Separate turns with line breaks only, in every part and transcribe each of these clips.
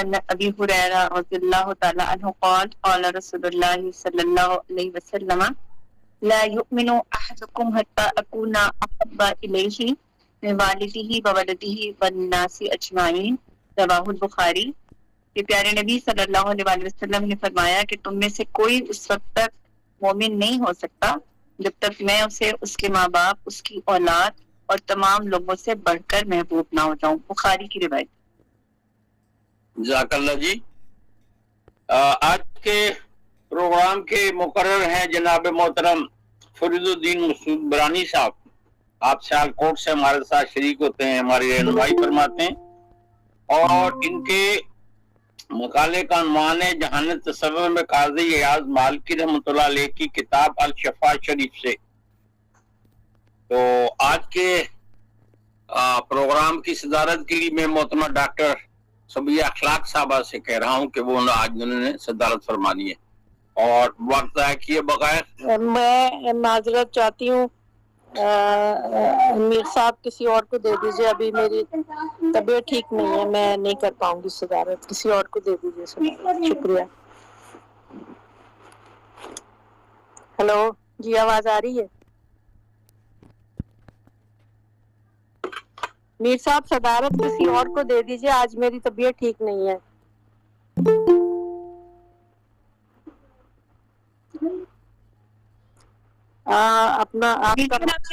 عن ابی ہریرہ رضی اللہ تعالی عنہ قال قال رسول اللہ صلی اللہ علیہ وسلم لا يؤمن احدكم حتى اكون احب اليه من والده وولده والناس اجمعین، رواہ البخاری۔ کہ پیارے نبی صلی اللہ علیہ وآلہ وسلم نے فرمایا کہ تم میں سے کوئی اس وقت تک مومن نہیں ہو سکتا جب تک میں اسے اس کے ماں باپ، اس کی اولاد اور تمام لوگوں سے بڑھ کر محبوب نہ ہو جاؤں۔ بخاری کی روایت۔
جزاک اللہ جی۔ آج کے پروگرام کے مقرر ہیں جناب محترم فرید الدین مسعود برانی صاحب، آپ سیالکوٹ سے ہمارے ساتھ شریک ہوتے ہیں، ہماری رہنمائی فرماتے ہیں، اور ان کے مقالے کا عنوان ہے جہانت تصور میں قاضی ایاز مالکی رحمۃ اللہ علیہ کی کتاب الشفا شریف سے۔ تو آج کے پروگرام کی صدارت کے لیے میں محترمہ ڈاکٹر صبیہ اخلاق صاحبہ سے کہہ رہا ہوں کہ وہ آج انہوں نے صدارت فرمانی ہے، اور وقت ضائع کیے بغیر
میں معذرت چاہتی ہوں، امیر صاحب کسی اور کو دے دیجیے، ابھی میری طبیعت ٹھیک نہیں ہے، میں نہیں کر پاؤں گی صدارت، کسی اور کو دے دیجیے صدارت، شکریہ۔ ہلو جی، آواز آ رہی ہے؟ میر صاحب صدارت کسی اور کو دے دیجیے، آج میری طبیعت ٹھیک نہیں ہے۔ اپنا آپ
کی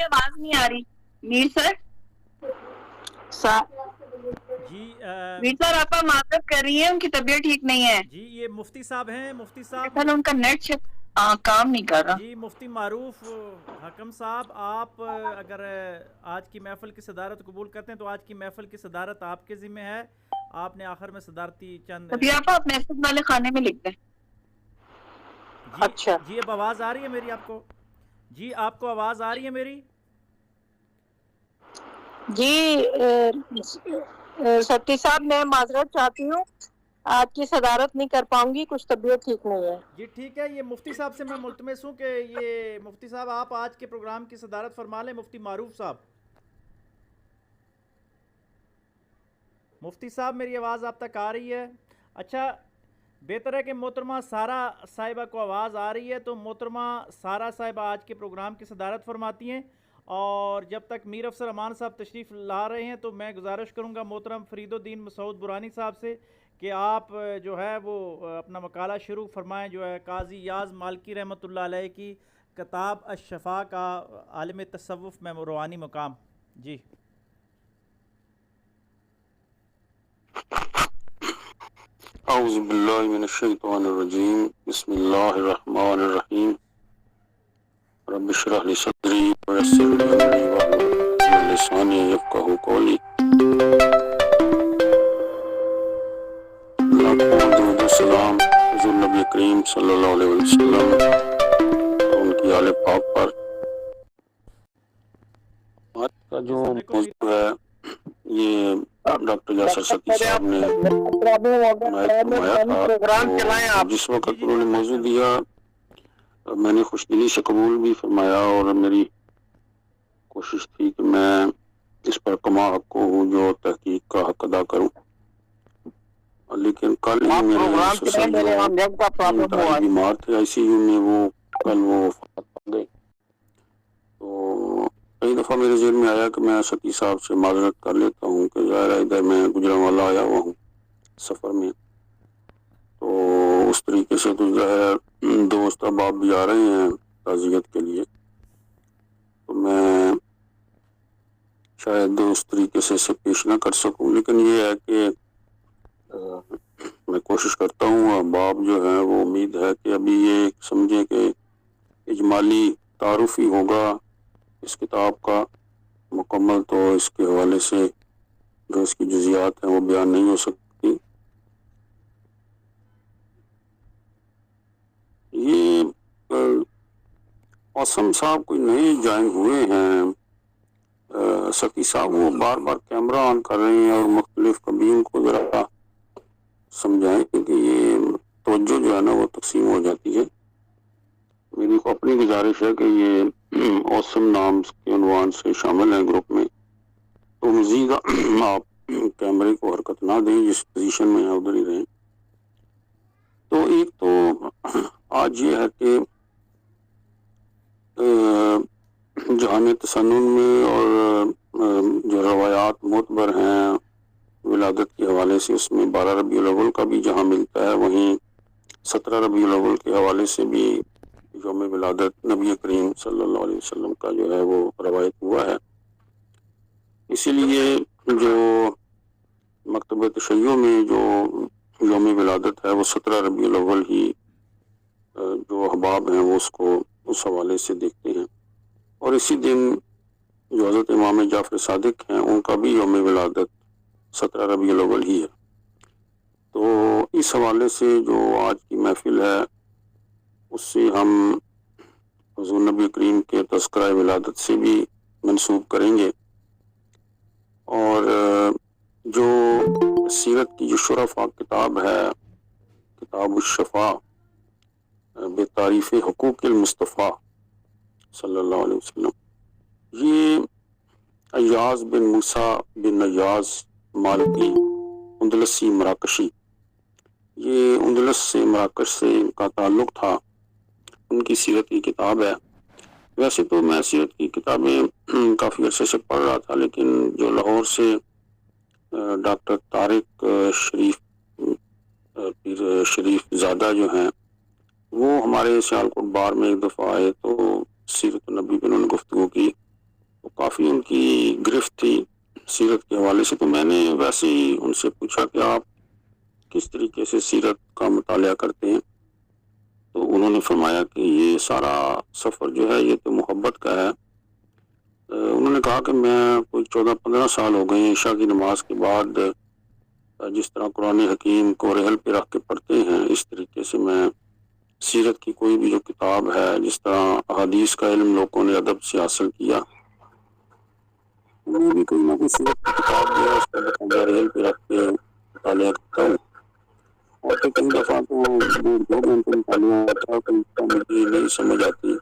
آواز نہیں آ رہی میر سر۔
جی
میر سر آپ معذرت کر رہی ہیں، ان کی طبیعت ٹھیک نہیں ہے۔
جی یہ مفتی صاحب ہیں، مفتی صاحب
ان کا نیٹ کام نہیں کر رہا۔
جی مفتی معروف حکم صاحب، آپ اگر آج کی محفل کی صدارت قبول کرتے ہیں تو آج کی محفل کی صدارت آپ کے ذمہ ہے، آپ نے آخر میں صدارتی چند
ابھی آپ محفل والے خانے میں لکھ دیں۔
جی
اچھا
جی، اب آواز آ رہی ہے میری آپ کو؟ جی آپ کو آواز آ رہی ہے میری؟
جی ستی صاحب میں معذرت چاہتی ہوں، آج کی صدارت نہیں کر پاؤں گی، کچھ طبیعت ٹھیک نہیں ہے۔
جی ٹھیک ہے، یہ مفتی صاحب سے میں ملتمس ہوں کہ یہ مفتی صاحب آپ آج کے پروگرام کی صدارت فرما لیں۔ مفتی معروف صاحب، مفتی صاحب میری آواز آپ تک آ رہی ہے؟ اچھا، بہتر ہے کہ محترمہ سارہ صاحبہ کو آواز آ رہی ہے، تو محترمہ سارہ صاحبہ آج کے پروگرام کی صدارت فرماتی ہیں، اور جب تک میر افسر امان صاحب تشریف لا رہے ہیں تو میں گزارش کروں گا محترم فرید الدین مسعود برانی صاحب سے کہ آپ جو ہے وہ اپنا مقالہ شروع فرمائیں، جو ہے قاضی ایاز مالکی رحمۃ اللہ علیہ کی کتاب الشفا کا عالم تصوف میں روحانی مقام۔ جی
اعوذ باللہ من الشیطان الرجیم، بسم اللہ الرحمن الرحیم، رب اشرح لی صدری ویسر لی امری واحلل عقدۃ من لسانی یفقہوا قولی۔ لاکھوں درود و سلام حضور نبی کریم صلی اللہ علیہ وسلم اور ان کی آل پاک پر۔ آج کا جو موضوع ہے یہ ڈاکٹر یاسر ستی صاحب نے فرمایا تھا، جس وقت انہوں نے موضوع دیا میں نے خوش دلی سے قبول بھی فرمایا، اور میری کوشش تھی کہ میں اس پر کما حق کو ہوں جو تحقیق کا حق ادا کروں، لیکن کل ہی میرے بیمار تھے آئی سی یو میں، وہ کل وہ وفات پا گئے۔ تو کئی دفعہ میرے ذہن میں آیا کہ میں ستی صاحب سے معذرت کر لیتا ہوں کہ ظاہر ہے ادھر میں گجرانوالہ آیا ہوا ہوں سفر میں، تو اس طریقے سے تو ظاہر ہے دوست احباب بھی آ رہے ہیں تعزیت کے لیے، تو میں شاید اس طریقے سے اسے پیش نہ کر سکوں، لیکن یہ ہے کہ میں کوشش کرتا ہوں۔ احباب جو ہیں وہ امید ہے کہ ابھی یہ سمجھیں کہ اجمالی تعارف ہی ہوگا اس کتاب کا، مکمل تو اس کے حوالے سے جو اس کی جزیات ہیں وہ بیان نہیں ہو سکتی۔ یہ قاسم صاحب کوئی نئے جوائن ہوئے ہیں، ستی صاحب وہ بار بار کیمرہ آن کر رہے ہیں، اور مختلف کبین کو ذرا سمجھائیں کہ یہ توجہ جو ہے نا وہ تقسیم ہو جاتی ہے۔ میری کو اپنی گزارش ہے کہ یہ اوسم نام کے عنوان سے شامل ہیں گروپ میں، تو مزید آپ کیمرے کو حرکت نہ دیں، جس پوزیشن میں ہیں ادھر ہی رہیں۔ تو ایک تو آج یہ ہے کہ جہان تسنن میں اور جو روایات معتبر ہیں ولادت کے حوالے سے، اس میں 12 ربیع الاول کا بھی جہاں ملتا ہے، وہیں 17 ربیع الاول کے حوالے سے بھی یوم ولادت نبی کریم صلی اللہ علیہ وسلم کا جو ہے وہ روایت ہوا ہے۔ اسی لیے جو مکتبہ تشیع میں جو یوم ولادت ہے وہ 17 ربیع الاول ہی جو احباب ہیں وہ اس کو اس حوالے سے دیکھتے ہیں، اور اسی دن جو حضرت امام جعفر صادق ہیں ان کا بھی یوم ولادت 17 ربیع الاول ہی ہے۔ تو اس حوالے سے جو آج کی محفل ہے اس سے ہم حضور نبی کریم کے تذکرہ ولادت سے بھی منسوب کریں گے، اور جو سیرت کی جو شرفا کتاب ہے، کتاب الشفا بے تعریف حقوق المصطفیٰ صلی اللہ علیہ وسلم، یہ ایاز بن موسیٰ بن نیاز مالکی اندلسی مراکشی، یہ اندلس سے مراکش سے ان کا تعلق تھا، ان کی سیرت کی کتاب ہے۔ ویسے تو میں سیرت کی کتابیں کافی عرصے سے پڑھ رہا تھا، لیکن جو لاہور سے ڈاکٹر طارق شریف زادہ جو ہیں وہ ہمارے سیالکوٹ بار میں ایک دفعہ آئے تو سیرت النبی پہ انہوں نے گفتگو کی، تو کافی ان کی گرفت تھی سیرت کے حوالے سے۔ تو میں نے ویسے ہی ان سے پوچھا کہ آپ کس طریقے سے سیرت کا مطالعہ کرتے ہیں، تو انہوں نے فرمایا کہ یہ سارا سفر جو ہے یہ تو محبت کا ہے۔ انہوں نے کہا کہ میں کوئی 14-15 سال ہو گئے ہیں عشاء کی نماز کے بعد جس طرح قرآن حکیم کو رحل پہ رکھ کے پڑھتے ہیں، اس طریقے سے میں سیرت کی کوئی بھی جو کتاب ہے، جس طرح احادیث کا علم لوگوں نے ادب سے حاصل کیا، میں بھی کوئی نہ کوئی سیرت کی کتاب جو ہے اس کو باقاعدہ رحل پہ رکھ کے مطالعہ کرتا ہوں، اور تو کئی دفعہ تو 2 گھنٹے مطالعہ ہوتا ہے، کئی دفعہ مجھے نہیں سمجھ آتی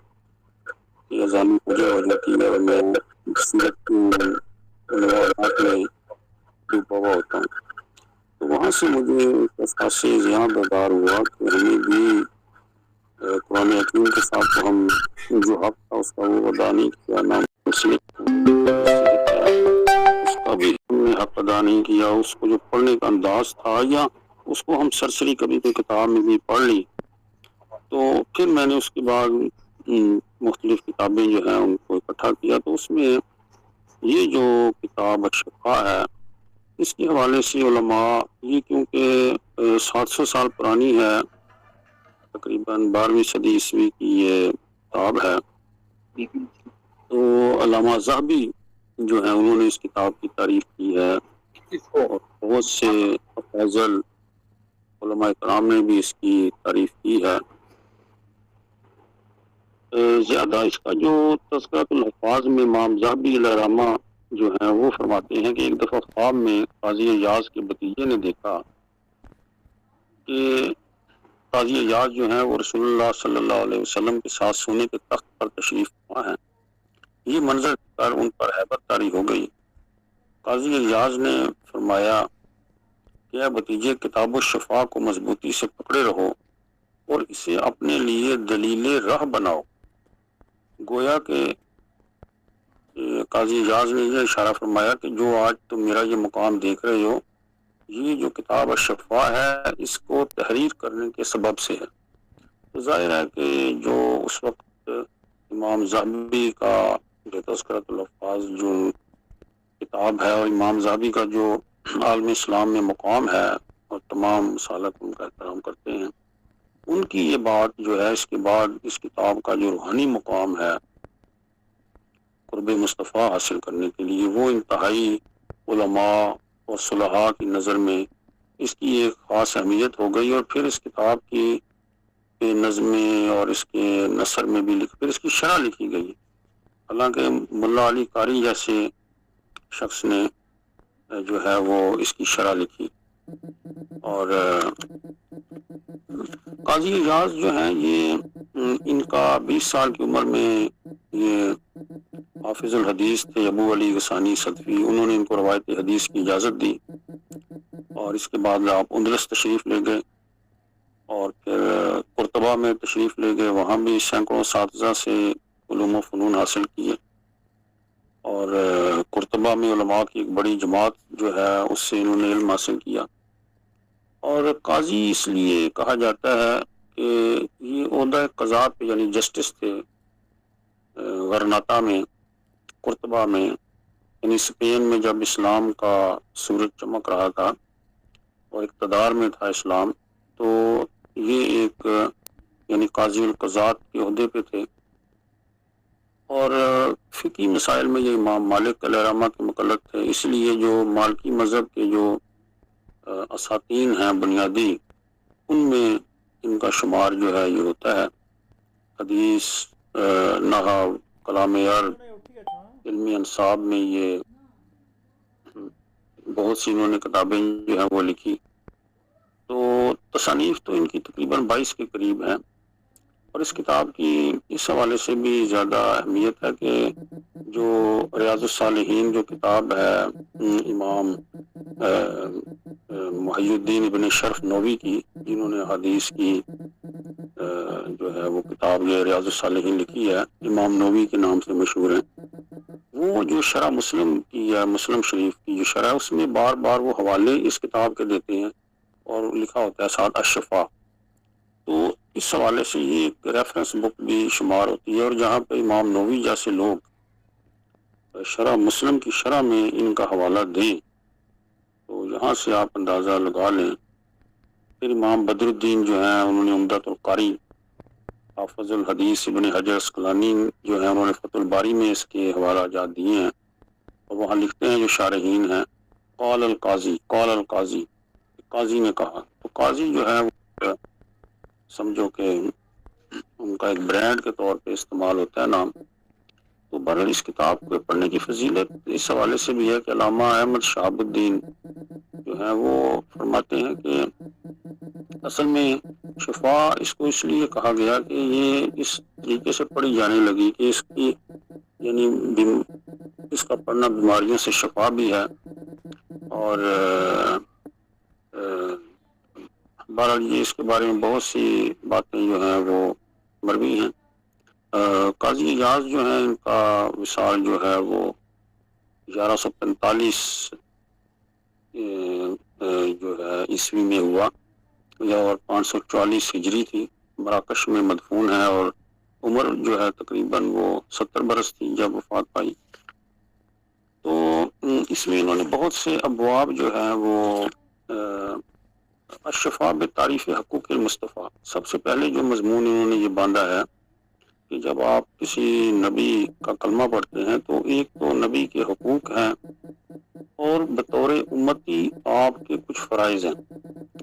کہ اذان پوجا ہو جاتی ہے اور میں سیرت کے روایات میں ڈوبا ہوا ہوتا ہوں۔ تو وہاں سے مجھے اس سے ذہن بیدار ہوا کہ ہمیں بھی قرآن حکیم کے ساتھ ہم جو حق تھا اس کا وہ ادا نہیں کیا، نہ اس کا بھی ہم نے حق ادا نہیں کیا، اس کو جو پڑھنے کا انداز تھا یا اس کو ہم سرسری کبھی کوئی کتاب میں بھی پڑھ لی۔ تو پھر میں نے اس کے بعد مختلف کتابیں جو ہیں ان کو اکٹھا کیا، تو اس میں یہ جو کتاب الشفا ہے اس کے حوالے سے علماء، یہ کیونکہ 700 سال پرانی ہے، تقریباً 12ویں صدی عیسوی کی یہ کتاب ہے، تو علامہ ذہبی جو ہے انہوں نے اس کتاب کی تعریف کی ہے، اور بہت سے افاضل علماء کرام نے بھی اس کی تعریف کی ہے۔ زیادہ اس کا جو تذکرۃ الحفاظ میں امام ذہبی علیہ رحمہ جو ہیں وہ فرماتے ہیں کہ ایک دفعہ خواب میں قاضی ایاز کے بھتیجے نے دیکھا کہ قاضی ایاز جو ہیں وہ رسول اللہ صلی اللہ علیہ وسلم کے ساتھ سونے کے تخت پر تشریف فرما ہیں۔ یہ منظر کر ان پر ہیبت طاری ہو گئی۔ قاضی ایاز نے فرمایا کہ اے بھتیجے، کتاب الشفا کو مضبوطی سے پکڑے رہو اور اسے اپنے لیے دلیل راہ بناؤ۔ گویا کہ قاضی ایاز نے یہ اشارہ فرمایا کہ جو آج تم میرا یہ مقام دیکھ رہے ہو، یہ جو کتاب الشفا ہے اس کو تحریر کرنے کے سبب سے ہے۔ تو ظاہر ہے کہ جو اس وقت امام ذہبی کا جو تذکرۃ الحفاظ جو کتاب ہے، اور امام ذہبی کا جو عالم اسلام میں مقام ہے اور تمام مسالک ان کا احترام کرتے ہیں، ان کی یہ بات جو ہے اس کے بعد اس کتاب کا جو روحانی مقام ہے قرب مصطفیٰ حاصل کرنے کے لیے، وہ انتہائی علماء اور صلحاء کی نظر میں اس کی ایک خاص اہمیت ہو گئی، اور پھر اس کتاب کی نظمیں اور اس کے نثر میں بھی پھر اس کی شرح لکھی گئی۔ حالانکہ ملا علی قاری جیسے شخص نے جو ہے وہ اس کی شرح لکھی، اور قاضی ایاز جو ہیں یہ ان کا 20 سال کی عمر میں یہ آپ حافظ الحدیث تھے ابو علی غسانی صدفی، انہوں نے ان کو روایت حدیث کی اجازت دی، اور اس کے بعد آپ اندلس تشریف لے گئے، اور پھر قرطبہ میں تشریف لے گئے، وہاں بھی سینکڑوں اساتذہ سے علوم و فنون حاصل کیے، اور قرطبہ میں علماء کی ایک بڑی جماعت جو ہے اس سے انہوں نے علم حاصل کیا۔ اور قاضی اس لیے کہا جاتا ہے کہ یہ عہدہ قضات پہ یعنی جسٹس تھے غرناطہ میں، قرطبہ میں، یعنی اسپین میں جب اسلام کا سورج چمک رہا تھا اور اقتدار میں تھا اسلام، تو یہ ایک یعنی قاضی القضات کے عہدے پہ تھے، اور فقہی مسائل میں یہ امام مالک علیہ الرحمہ کے مقلد تھے، اس لیے جو مالکی مذہب کے جو اساتین ہیں بنیادی، ان میں ان کا شمار جو ہے یہ ہوتا ہے۔ حدیث، نحو، کلام عرب، علمی انصاب میں یہ بہت سی انہوں نے کتابیں جو ہیں وہ لکھی، تو تصانیف تو ان کی تقریباً 22 کے قریب ہیں، اور اس کتاب کی اس حوالے سے بھی زیادہ اہمیت ہے کہ جو ریاض الصالحین جو کتاب ہے امام محی الدین ابن شرف نووی کی، جنہوں نے حدیث کی جو ہے وہ کتاب یہ ریاض الصالحین لکھی ہے، امام نووی کے نام سے مشہور ہیں، وہ جو شرح مسلم کی یا مسلم شریف کی جو شرح ہے، اس میں بار بار وہ حوالے اس کتاب کے دیتے ہیں اور لکھا ہوتا ہے ساتھ الشفا، تو اس حوالے سے یہ ایک ریفرنس بک بھی شمار ہوتی ہے، اور جہاں پہ امام نووی جیسے لوگ شرح مسلم کی شرح میں ان کا حوالہ دیں تو یہاں سے آپ اندازہ لگا لیں۔ پھر امام بدر الدین جو ہیں انہوں نے عمدۃ القاری، حافظ الحدیث ابن حجر اسقلانی جو ہیں انہوں نے فتح الباری میں اس کے حوالہ جات دیے ہیں، اور وہاں لکھتے ہیں جو شارحین ہیں، قال القاضی، قال القاضی، قاضی نے کہا، تو قاضی جو ہے وہ سمجھو کہ ان کا ایک برانڈ کے طور پہ استعمال ہوتا ہے نام۔ تو بہرحال اس کتاب کو پڑھنے کی فضیلت اس حوالے سے بھی ہے کہ علامہ احمد شہاب الدین جو ہے وہ فرماتے ہیں کہ اصل میں شفا اس کو اس لیے کہا گیا کہ یہ اس طریقے سے پڑھی جانے لگی کہ اس کی یعنی اس کا پڑھنا بیماریوں سے شفا بھی ہے، اور بہرحال یہ اس کے بارے میں بہت سی باتیں جو ہیں وہ مروی ہیں۔ قاضی اجاز جو ہیں ان کا وصال جو ہے وہ 1145 جو ہے عیسوی میں ہوا، اور 544 ہجری تھی، مراکش میں مدفون ہے، اور عمر جو ہے تقریباً وہ 70 برس تھی جب وفات پائی۔ تو اس میں انہوں نے بہت سے ابواب جو ہیں وہ الشفاء بتعریف حقوق المصطفیٰ، سب سے پہلے جو مضمون انہوں نے یہ باندھا ہے کہ جب آپ کسی نبی کا کلمہ پڑھتے ہیں تو ایک تو نبی کے حقوق ہیں، اور بطور امتی آپ کے کچھ فرائض ہیں۔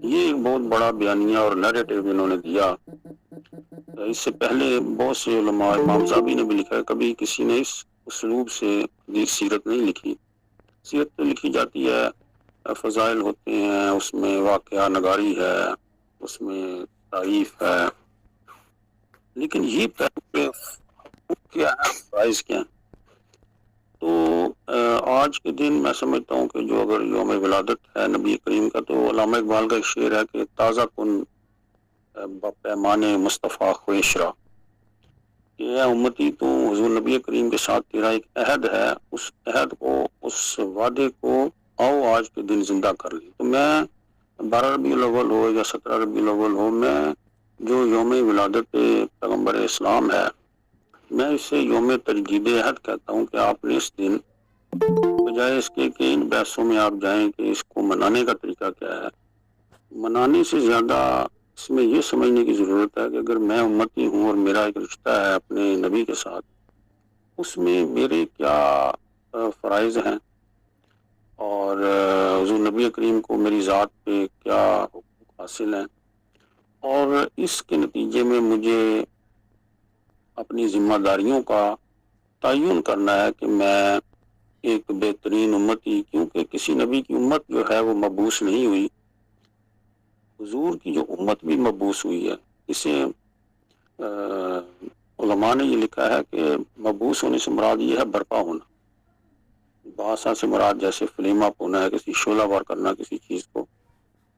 یہ ایک بہت بڑا بیانیہ اور نیریٹو انہوں نے دیا۔ اس سے پہلے بہت سے علماء، امام زابی نے بھی لکھا ہے، کبھی کسی نے اس اسلوب سے سیرت نہیں لکھی۔ سیرت تو لکھی جاتی ہے، فضائل ہوتے ہیں، اس میں واقعہ نگاری ہے، اس میں تعریف ہے، لیکن یہ کیا ہے، فرائض کیا ہیں؟ تو آج کے دن میں سمجھتا ہوں کہ جو اگر یوم ولادت ہے نبی کریم کا، تو علامہ اقبال کا ایک شعر ہے کہ تازہ کن پیمان مصطفیٰ خویشرا، کہ اے امتی تو حضور نبی کریم کے ساتھ تیرا ایک عہد ہے، اس عہد کو، اس وعدے کو آؤ آج کے دن زندہ کر لیں۔ تو میں 12 ربیع الاول ہو یا 17 ربیع الاول ہو، میں جو یوم ولادت پیغمبر اسلام ہے، میں اسے یوم تجدید عہد کہتا ہوں کہ آپ نے اس دن بجائے اس کے کہ ان بحثوں میں آپ جائیں کہ اس کو منانے کا طریقہ کیا ہے، منانے سے زیادہ اس میں یہ سمجھنے کی ضرورت ہے کہ اگر میں امتی ہوں اور میرا ایک رشتہ ہے اپنے نبی کے ساتھ، اس میں میرے کیا فرائض ہیں، اور حضور نبی کریم کو میری ذات پہ کیا حقوق حاصل ہیں، اور اس کے نتیجے میں مجھے اپنی ذمہ داریوں کا تعین کرنا ہے کہ میں ایک بہترین امتی، کیونکہ کسی نبی کی امت جو ہے وہ مبعوث نہیں ہوئی، حضور کی جو امت بھی مبعوث ہوئی ہے، اسے علماء نے یہ لکھا ہے کہ مبعوث ہونے سے مراد یہ ہے برپا ہونا. باسا سے مراد جیسے فلیم اپ ہونا ہے، کسی شعلہ وار کرنا کسی چیز کو.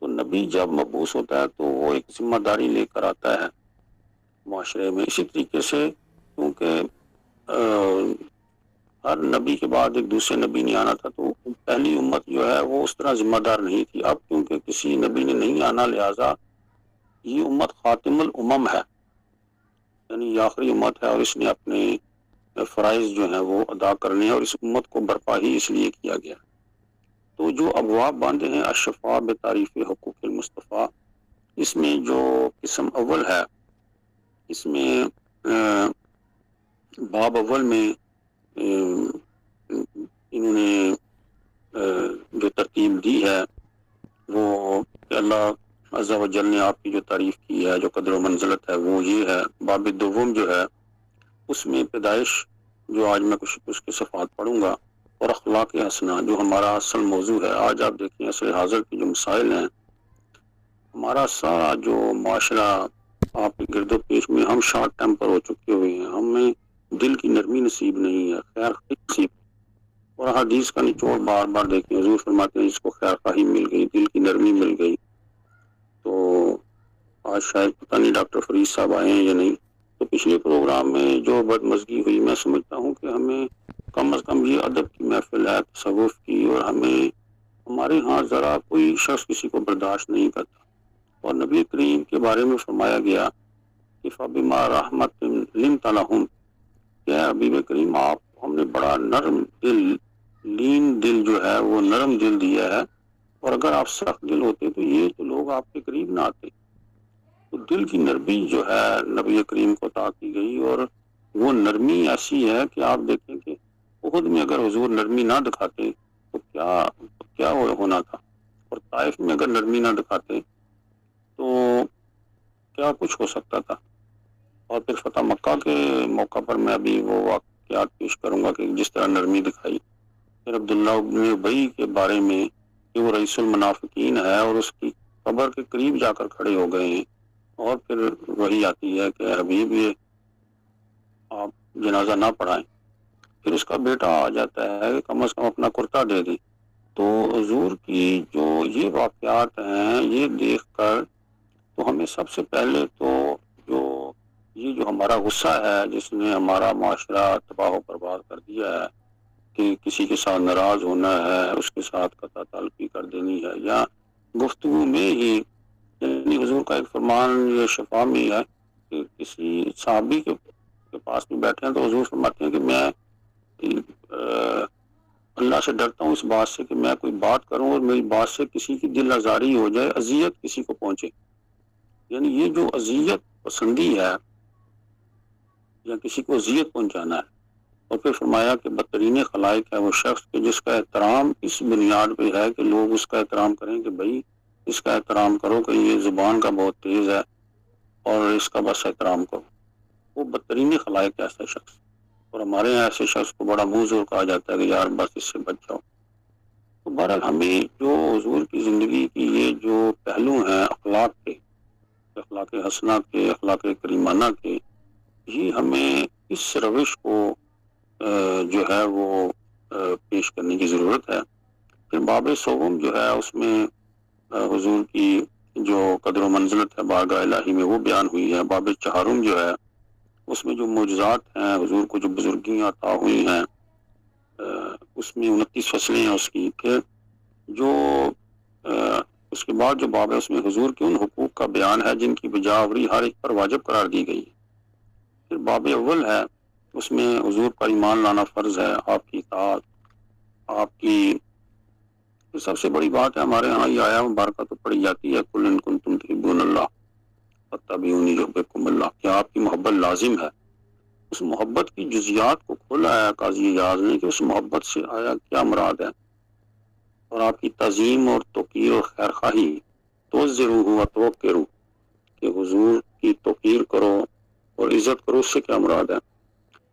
تو نبی جب مبعوث ہوتا ہے تو وہ ایک ذمہ داری لے کر آتا ہے معاشرے میں. اسی طریقے سے کیونکہ ہر نبی کے بعد ایک دوسرے نبی نے آنا تھا، تو پہلی امت جو ہے وہ اس طرح ذمہ دار نہیں تھی. اب کیونکہ کسی نبی نے نہیں آنا، لہذا یہ امت خاتم الامم ہے، یعنی یہ آخری امت ہے، اور اس نے اپنے فرائض جو ہیں وہ ادا کرنے ہیں، اور اس امت کو برپا ہی اس لیے کیا گیا. تو جو ابواب باندھے ہیں الشفاء بتعریف حقوق المصطفیٰ، اس میں جو قسم اول ہے، اس میں باب اول میں انہوں نے جو ترتیب دی ہے وہ کہ اللہ عز و جل نے آپ کی جو تعریف کی ہے، جو قدر و منزلت ہے، وہ یہ ہے. باب دوم جو ہے اس میں پیدائش، جو آج میں کچھ اس کے صفحات پڑھوں گا، اور اخلاق حسنہ جو ہمارا اصل موضوع ہے. آج آپ دیکھیں عصر حاضر کے جو مسائل ہیں، ہمارا سارا جو معاشرہ آپ کے گرد و پیش میں، ہم شارٹ ٹیمپر ہو چکے ہوئے ہیں، ہمیں دل کی نرمی نصیب نہیں ہے، خیر خواہی نصیب. اور حدیث کا نچوڑ بار بار دیکھیں، حضور فرماتے ہیں جس کو خیر خواہی مل گئی، دل کی نرمی مل گئی. تو آج شاید پتہ نہیں ڈاکٹر فرید صاحب آئے ہیں یا نہیں. تو پچھلے پروگرام میں جو بدمزگی ہوئی، میں سمجھتا ہوں کہ ہمیں کم از کم یہ ادب کی محفل ہے تصوف کی، اور ہمارے ہاں ذرا کوئی شخص کسی کو برداشت نہیں کرتا. اور نبی کریم کے بارے میں فرمایا گیا کہ فَبِمَا رَحْمَةٍ لِنْتَ لَهُمْ، کہ حبیب کریم آپ ہم نے بڑا نرم دل، لین دل جو ہے وہ نرم دل دیا ہے، اور اگر آپ سخت دل ہوتے تو یہ تو لوگ آپ کے قریب نہ آتے. تو دل کی نرمی جو ہے نبی کریم کو عطا کی گئی، اور وہ نرمی ایسی ہے کہ آپ دیکھیں کہ احد میں اگر حضور نرمی نہ دکھاتے تو کیا ہونا تھا، اور طائف میں اگر نرمی نہ دکھاتے تو کیا کچھ ہو سکتا تھا. اور پھر فتح مکہ کے موقع پر میں ابھی وہ واقعات پیش کروں گا کہ جس طرح نرمی دکھائی. پھر عبداللہ ابن ابی کے بارے میں کہ وہ رئیس المنافقین ہے، اور اس کی قبر کے قریب جا کر کھڑے ہو گئے ہیں، اور پھر وہی آتی ہے کہ حبیب یہ آپ جنازہ نہ پڑھائیں. پھر اس کا بیٹا آ جاتا ہے کہ کم از کم اپنا کرتا دے دی. تو حضور کی جو یہ واقعات ہیں، یہ دیکھ کر تو ہمیں سب سے پہلے تو یہ جو ہمارا غصہ ہے جس نے ہمارا معاشرہ تباہ و برباد کر دیا ہے، کہ کسی کے ساتھ ناراض ہونا ہے، اس کے ساتھ قطع تعلقی کر دینی ہے، یا گفتگو میں ہی، یعنی حضور کا ایک فرمان یہ شفا میں ہے کہ کسی صحابی کے پاس میں بیٹھے ہیں تو حضور فرماتے ہیں کہ میں اللہ سے ڈرتا ہوں اس بات سے کہ میں کوئی بات کروں اور میری بات سے کسی کی دل آزاری ہو جائے، اذیت کسی کو پہنچے. یعنی یہ جو اذیت پسندی ہے یا کسی کو اذیت پہنچانا ہے. اور پھر فرمایا کہ بدترین خلائق ہے وہ شخص کہ جس کا احترام اس بنیاد پہ ہے کہ لوگ اس کا احترام کریں کہ بھائی اس کا احترام کرو کہ یہ زبان کا بہت تیز ہے اور اس کا بس احترام کرو. وہ بدترین خلائق ہے ایسا شخص. اور ہمارے یہاں ایسے شخص کو بڑا منہ زور کہا جاتا ہے کہ یار بس اس سے بچ جاؤ. تو بہرحال ہمیں جو حضور کی زندگی کی یہ جو پہلو ہیں اخلاق کے، اخلاق حسنہ کے، اخلاق کریمانہ کے، یہ ہمیں اس روش کو جو ہے وہ پیش کرنے کی ضرورت ہے. پھر باب سوم جو ہے اس میں حضور کی جو قدر و منزلت ہے بارگاہ الہی میں وہ بیان ہوئی ہے. باب چہارم جو ہے اس میں جو معجزات ہیں، حضور کو جو بزرگیاں عطا ہوئی ہیں، اس میں 29 فصلیں ہیں اس کی. پھر جو اس کے بعد جو باب ہے اس میں حضور کے ان حقوق کا بیان ہے جن کی بجاوری ہر ایک پر واجب قرار دی گئی. پھر باب اول ہے اس میں حضور پر ایمان لانا فرض ہے، آپ کی اطاعت، آپ کی سب سے بڑی بات ہے. ہمارے ہاں یہ آیا مبارکہ تو پڑھی جاتی ہے قل ان کنتم تحبون اللہ فاتبعونی یحببکم اللہ، کہ آپ کی محبت لازم ہے. اس محبت کی جزیات کو کھولا ہے قاضی اعجاز نے کہ اس محبت سے آیا کیا مراد ہے. اور آپ کی تعظیم اور توقیر اور خیر خواہی، توزروہ و توقروا، کہ حضور کی توقیر کرو اور عزت کرو، اس سے کیا مراد ہے.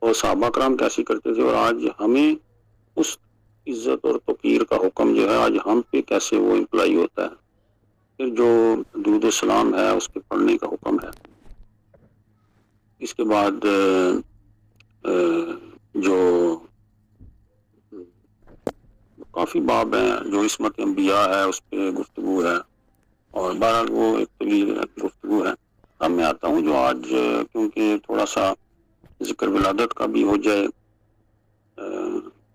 اور صحابہ کرام کیسی کرتے تھے، اور آج ہمیں اس عزت اور توقیر کا حکم جو ہے آج ہم پہ کیسے وہ امپلائی ہوتا ہے. پھر جو درود و سلام ہے اس کے پڑھنے کا حکم ہے. اس کے بعد جو کافی باب ہیں جو عصمت انبیاء ہے اس پہ گفتگو ہے، اور بہرحال وہ ایک طویل گفتگو ہے. اب میں آتا ہوں جو آج کیونکہ تھوڑا سا ذکر ولادت کا بھی ہو جائے.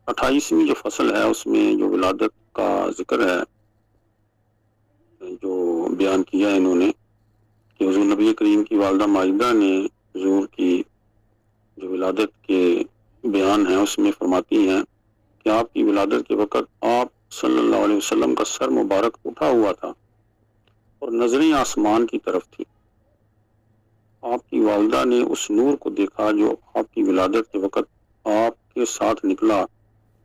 28ویں جو فصل ہے اس میں جو ولادت کا ذکر ہے جو بیان کیا ہے انہوں نے کہ حضور نبی کریم کی والدہ ماجدہ نے حضور کی جو ولادت کے بیان ہیں اس میں فرماتی ہیں کہ آپ کی ولادت کے وقت آپ صلی اللہ علیہ وسلم کا سر مبارک اٹھا ہوا تھا اور نظریں آسمان کی طرف تھی. آپ کی والدہ نے اس نور کو دیکھا جو آپ کی ولادت کے وقت آپ کے ساتھ نکلا،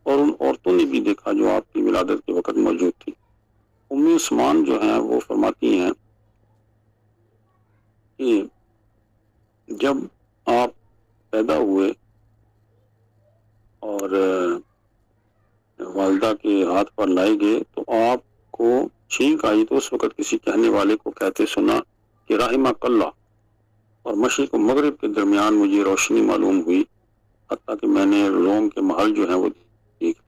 اور ان عورتوں نے بھی دیکھا جو آپ کی ولادت کے وقت موجود تھی. عثمان جو ہیں وہ فرماتی ہیں کہ جب آپ پیدا ہوئے اور والدہ کے ہاتھ پر لائے گئے تو آپ کو چھینک آئی، تو اس وقت کسی کہنے والے کو کہتے سنا کہ رحمک اللہ، اور مشرق و مغرب کے درمیان مجھے روشنی معلوم ہوئی، حتیٰ کہ میں نے روم کے محل جو ہیں وہ دیکھ.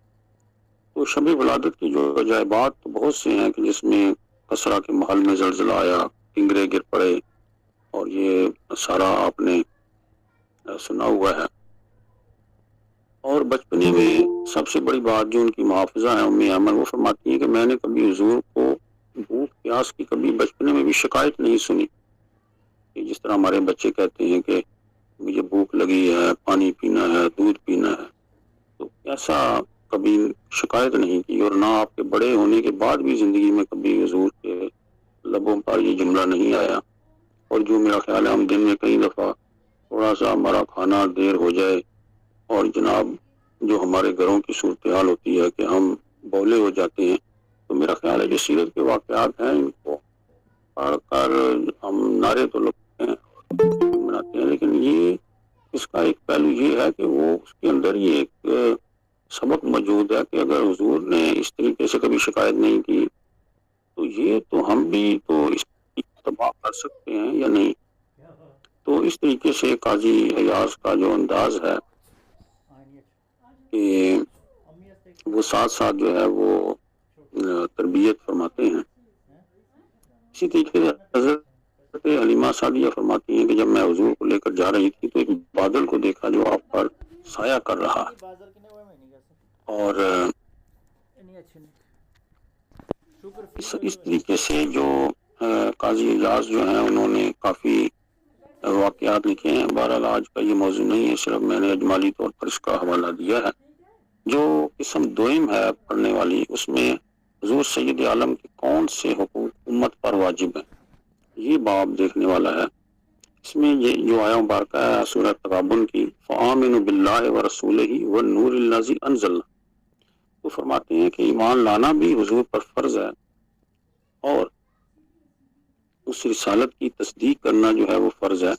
تو شب ولادت کی جو عجائبات تو بہت سے ہیں کہ جس میں کسرا کے محل میں زلزلہ آیا، کنگرے گر پڑے، اور یہ سارا آپ نے سنا ہوا ہے. اور بچپنے میں سب سے بڑی بات جو ان کی محافظہ ہیں امی ایمن، وہ فرماتی ہیں کہ میں نے کبھی حضور کو بھوک پیاس کی کبھی بچپنے میں بھی شکایت نہیں سنی، کہ جس طرح ہمارے بچے کہتے ہیں کہ مجھے بھوک لگی ہے، پانی پینا ہے، دودھ پینا ہے. تو ایسا کبھی شکایت نہیں کی، اور نہ آپ کے بڑے ہونے کے بعد بھی زندگی میں کبھی حضور کے لبوں پر یہ جملہ نہیں آیا. اور جو میرا خیال ہے ہم دن میں کئی دفعہ تھوڑا سا ہمارا کھانا دیر ہو جائے اور جناب جو ہمارے گھروں کی صورتحال ہوتی ہے کہ ہم بولے ہو جاتے ہیں، تو میرا خیال ہے جو سیرت کے واقعات ہیں ان کو پڑھ کر ہم نعرے تو لگتے ہیں بناتے ہیں، لیکن یہ اس کا ایک پہلو یہ ہے کہ وہ اس کے اندر یہ ایک سبق موجود ہے کہ اگر حضور نے اس طریقے سے کبھی شکایت نہیں کی تو یہ تو ہم بھی تو اس کی اتباع کر سکتے ہیں یا نہیں. تو اس طریقے سے قاضی ایاز کا جو انداز ہے کہ وہ ساتھ ساتھ جو ہے وہ تربیت فرماتے ہیں. اسی طریقے سے حضرت حلیمہ سعدیہ فرماتی ہیں کہ جب میں حضور کو لے کر جا رہی تھی تو ایک بادل کو دیکھا جو آپ پر سایہ کر رہا، اور اس طریقے سے جو قاضی ایاز جو ہیں انہوں نے کافی واقعات لکھے ہیں. بہرحال آج کا یہ موضوع نہیں ہے، صرف میں نے اجمالی طور پر اس کا حوالہ دیا ہے. جو قسم دوئم ہے پڑھنے والی، اس میں حضور سید عالم کے کون سے حقوق امت پر واجب ہیں، یہ باب دیکھنے والا ہے. اس میں یہ جو آیا مبارکہ ہے سورہ تغابن کی، فآمنوا باللہ ورسولہ والنور الذی انزلنا، وہ فرماتے ہیں کہ ایمان لانا بھی حضور پر فرض ہے، اور اس رسالت کی تصدیق کرنا جو ہے وہ فرض ہے،